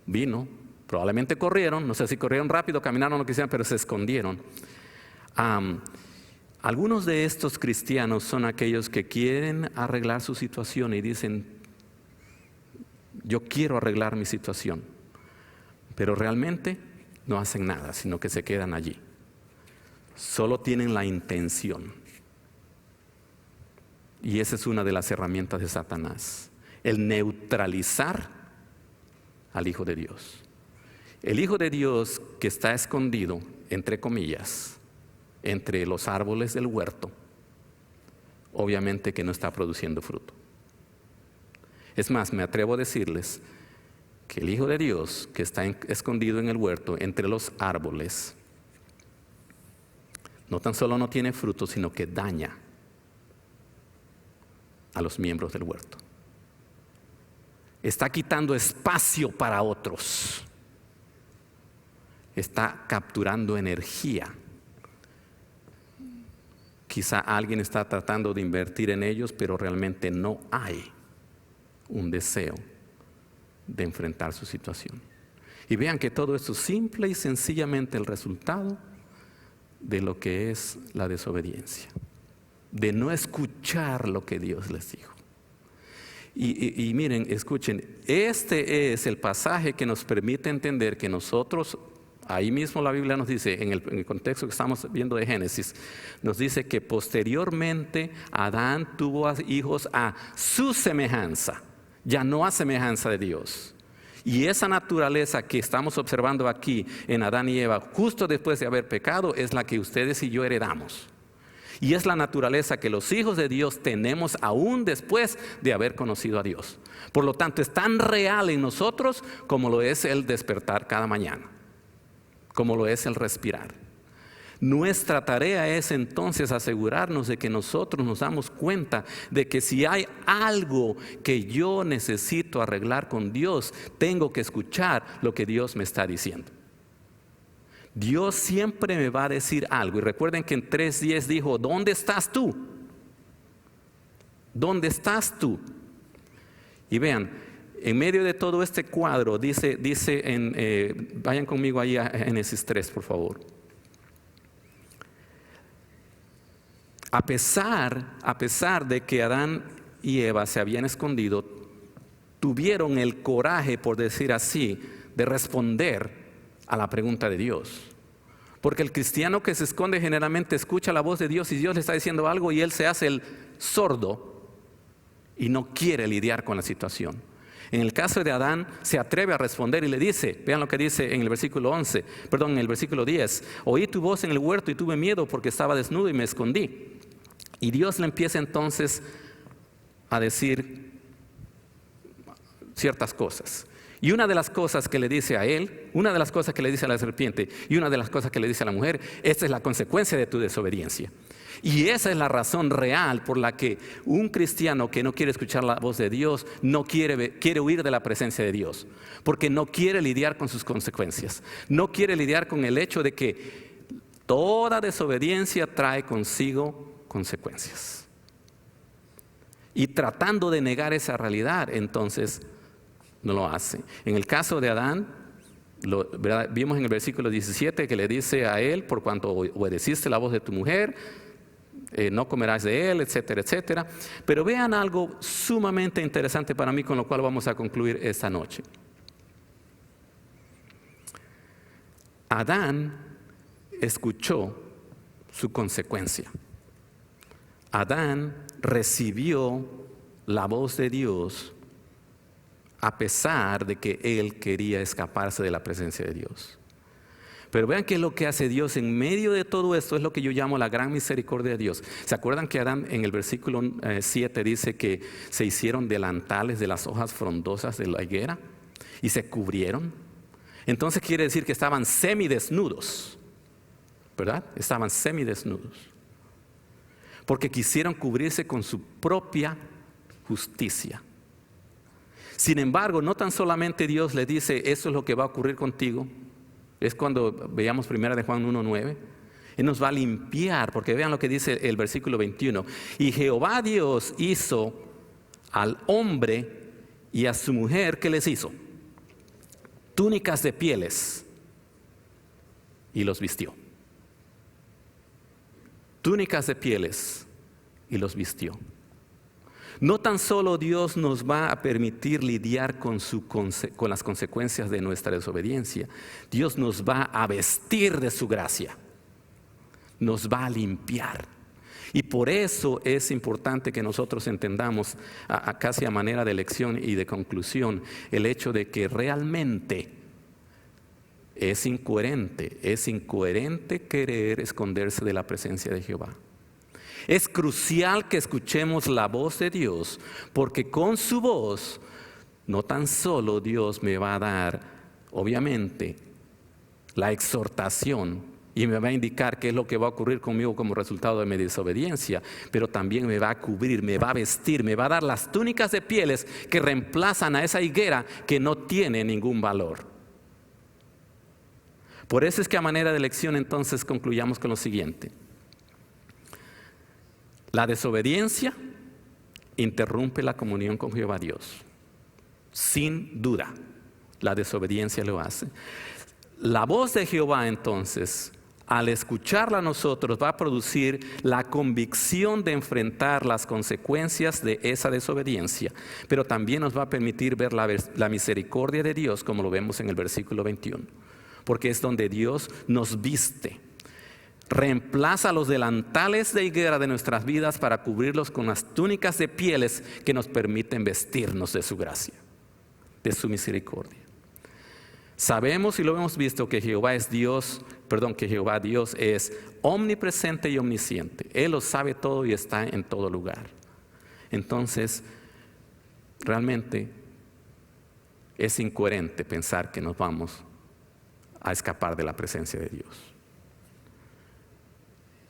vino, probablemente corrieron, no sé si corrieron rápido, caminaron, lo que sea, pero se escondieron. Algunos de estos cristianos son aquellos que quieren arreglar su situación y dicen, yo quiero arreglar mi situación, pero realmente no hacen nada, sino que se quedan allí. Solo tienen la intención. Y esa es una de las herramientas de Satanás, el neutralizar al Hijo de Dios. El Hijo de Dios que está escondido, entre comillas, entre los árboles del huerto, obviamente que no está produciendo fruto. Es más, me atrevo a decirles que el Hijo de Dios que está escondido en el huerto, entre los árboles, no tan solo no tiene fruto, sino que daña a los miembros del huerto. Está quitando espacio para otros. Está capturando energía. Quizá alguien está tratando de invertir en ellos, pero realmente no hay un deseo de enfrentar su situación. Y vean que todo esto es simple y sencillamente el resultado de lo que es la desobediencia, de no escuchar lo que Dios les dijo. Y miren, escuchen, este es el pasaje que nos permite entender que nosotros, ahí mismo la Biblia nos dice, en el contexto que estamos viendo de Génesis, nos dice que posteriormente Adán tuvo hijos a su semejanza, ya no a semejanza de Dios. Y esa naturaleza que estamos observando aquí en Adán y Eva, justo después de haber pecado, es la que ustedes y yo heredamos. Y es la naturaleza que los hijos de Dios tenemos aún después de haber conocido a Dios. Por lo tanto, es tan real en nosotros como lo es el despertar cada mañana, como lo es el respirar. Nuestra tarea es entonces asegurarnos de que nosotros nos damos cuenta de que si hay algo que yo necesito arreglar con Dios, tengo que escuchar lo que Dios me está diciendo. Dios siempre me va a decir algo. Y recuerden que en 3:10 dijo, ¿dónde estás tú? ¿Dónde estás tú? Y vean, en medio de todo este cuadro, dice vayan conmigo ahí a Génesis 3, por favor. A pesar de que Adán y Eva se habían escondido, tuvieron el coraje, por decir así, de responder a la pregunta de Dios. Porque el cristiano que se esconde generalmente escucha la voz de Dios y Dios le está diciendo algo y él se hace el sordo y no quiere lidiar con la situación. En el caso de Adán, se atreve a responder y le dice, vean lo que dice en el en el versículo 10, oí tu voz en el huerto y tuve miedo porque estaba desnudo y me escondí. Y Dios le empieza entonces a decir ciertas cosas. Y una de las cosas que le dice a él, una de las cosas que le dice a la serpiente y una de las cosas que le dice a la mujer, esta es la consecuencia de tu desobediencia. Y esa es la razón real por la que un cristiano que no quiere escuchar la voz de Dios no quiere huir de la presencia de Dios, porque no quiere lidiar con sus consecuencias, no quiere lidiar con el hecho de que toda desobediencia trae consigo consecuencias. Y tratando de negar esa realidad, entonces no lo hace. En el caso de Adán, vimos en el versículo 17 que le dice a él, por cuanto obedeciste la voz de tu mujer, no comerás de él, etcétera, etcétera. Pero vean algo sumamente interesante para mí, con lo cual vamos a concluir esta noche. Adán escuchó su consecuencia. Adán recibió la voz de Dios a pesar de que él quería escaparse de la presencia de Dios. Pero vean qué es lo que hace Dios en medio de todo esto, es lo que yo llamo la gran misericordia de Dios. ¿Se acuerdan que Adán en el versículo 7 dice que se hicieron delantales de las hojas frondosas de la higuera y se cubrieron? Entonces quiere decir que estaban semidesnudos, ¿verdad? Estaban semidesnudos, porque quisieron cubrirse con su propia justicia. Sin embargo, no tan solamente Dios le dice, eso es lo que va a ocurrir contigo. Es cuando veamos 1 Juan 1:9. Él nos va a limpiar, porque vean lo que dice el versículo 21. Y Jehová Dios hizo al hombre y a su mujer, ¿qué les hizo? Túnicas de pieles y los vistió. Túnicas de pieles y los vistió. No tan solo Dios nos va a permitir lidiar con las consecuencias de nuestra desobediencia, Dios nos va a vestir de su gracia, nos va a limpiar. Y por eso es importante que nosotros entendamos, casi a manera de lección y de conclusión, el hecho de que realmente es incoherente querer esconderse de la presencia de Jehová. Es crucial que escuchemos la voz de Dios, porque con su voz, no tan solo Dios me va a dar, obviamente, la exhortación y me va a indicar qué es lo que va a ocurrir conmigo como resultado de mi desobediencia, pero también me va a cubrir, me va a vestir, me va a dar las túnicas de pieles que reemplazan a esa higuera que no tiene ningún valor. Por eso es que a manera de lección entonces concluyamos con lo siguiente. La desobediencia interrumpe la comunión con Jehová Dios. Sin duda, la desobediencia lo hace. La voz de Jehová entonces, al escucharla a nosotros, va a producir la convicción de enfrentar las consecuencias de esa desobediencia, pero también nos va a permitir ver la misericordia de Dios, como lo vemos en el versículo 21, porque es donde Dios nos viste. Reemplaza los delantales de higuera de nuestras vidas para cubrirlos con las túnicas de pieles que nos permiten vestirnos de su gracia, de su misericordia. Sabemos y lo hemos visto que Jehová Dios es omnipresente y omnisciente. Él lo sabe todo y está en todo lugar. Entonces, realmente es incoherente pensar que nos vamos a escapar de la presencia de Dios.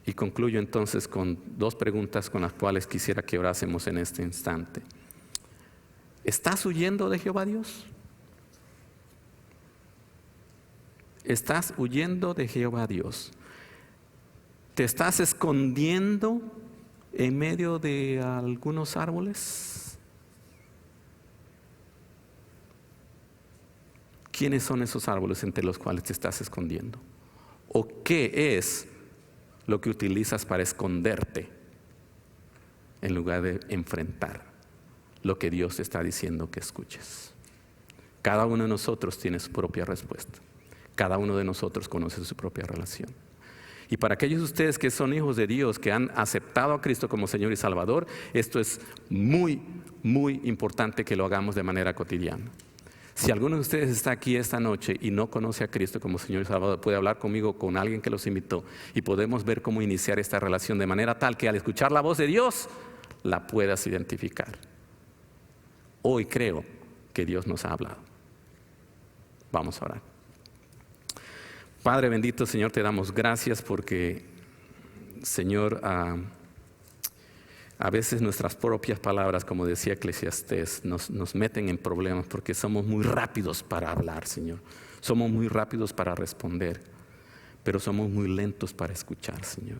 Y concluyo entonces con 2 preguntas con las cuales quisiera que orásemos en este instante. ¿Estás huyendo de Jehová Dios? ¿Estás huyendo de Jehová Dios? ¿Te estás escondiendo en medio de algunos árboles? ¿Quiénes son esos árboles entre los cuales te estás escondiendo? ¿O qué es lo que utilizas para esconderte en lugar de enfrentar lo que Dios te está diciendo que escuches? Cada uno de nosotros tiene su propia respuesta. Cada uno de nosotros conoce su propia relación. Y para aquellos de ustedes que son hijos de Dios, que han aceptado a Cristo como Señor y Salvador, esto es muy, muy importante que lo hagamos de manera cotidiana. Si alguno de ustedes está aquí esta noche y no conoce a Cristo como Señor y Salvador, puede hablar conmigo, con alguien que los invitó, y podemos ver cómo iniciar esta relación de manera tal que al escuchar la voz de Dios, la puedas identificar. Hoy creo que Dios nos ha hablado. Vamos a orar. Padre bendito, Señor, te damos gracias porque, Señor, a veces nuestras propias palabras, como decía Eclesiastés, nos meten en problemas porque somos muy rápidos para hablar, Señor. Somos muy rápidos para responder, pero somos muy lentos para escuchar, Señor.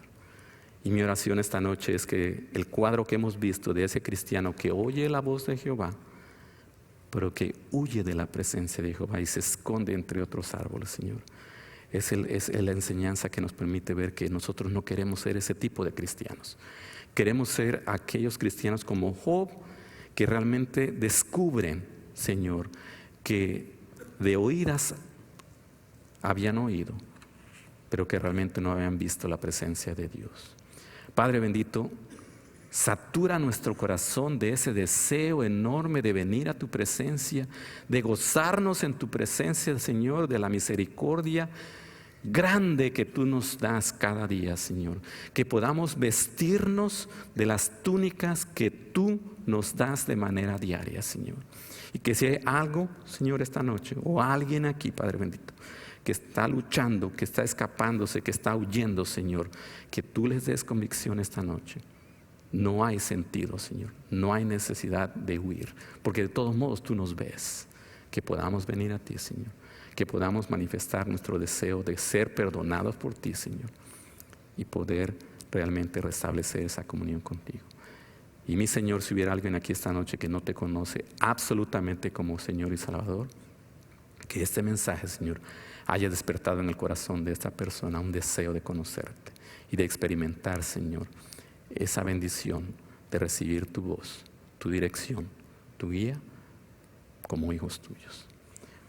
Y mi oración esta noche es que el cuadro que hemos visto de ese cristiano que oye la voz de Jehová, pero que huye de la presencia de Jehová y se esconde entre otros árboles, Señor, es la enseñanza que nos permite ver que nosotros no queremos ser ese tipo de cristianos. Queremos ser aquellos cristianos como Job, que realmente descubren, Señor, que de oídas habían oído, pero que realmente no habían visto la presencia de Dios. Padre bendito, satura nuestro corazón de ese deseo enorme de venir a tu presencia, de gozarnos en tu presencia, Señor, de la misericordia grande que tú nos das cada día, Señor. Que podamos vestirnos de las túnicas que tú nos das de manera diaria, Señor. Y que si hay algo, Señor, esta noche, o alguien aquí, Padre bendito, que está luchando, que está escapándose, que está huyendo, Señor, que tú les des convicción esta noche. No hay sentido, Señor, no hay necesidad de huir, porque de todos modos tú nos ves. Que podamos venir a ti, Señor, que podamos manifestar nuestro deseo de ser perdonados por ti, Señor, y poder realmente restablecer esa comunión contigo. Y mi Señor, si hubiera alguien aquí esta noche que no te conoce absolutamente como Señor y Salvador, que este mensaje, Señor, haya despertado en el corazón de esta persona un deseo de conocerte y de experimentar, Señor, esa bendición de recibir tu voz, tu dirección, tu guía como hijos tuyos.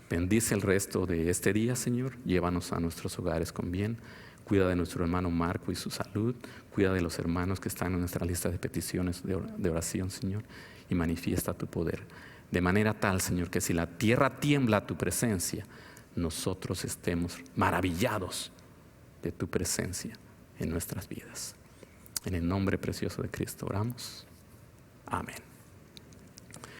Bendice el resto de este día, Señor. Llévanos a nuestros hogares con bien. Cuida de nuestro hermano Marco y su salud. Cuida de los hermanos que están en nuestra lista de peticiones de oración, Señor. Y manifiesta tu poder. De manera tal, Señor, que si la tierra tiembla a tu presencia, nosotros estemos maravillados de tu presencia en nuestras vidas. En el nombre precioso de Cristo oramos. Amén.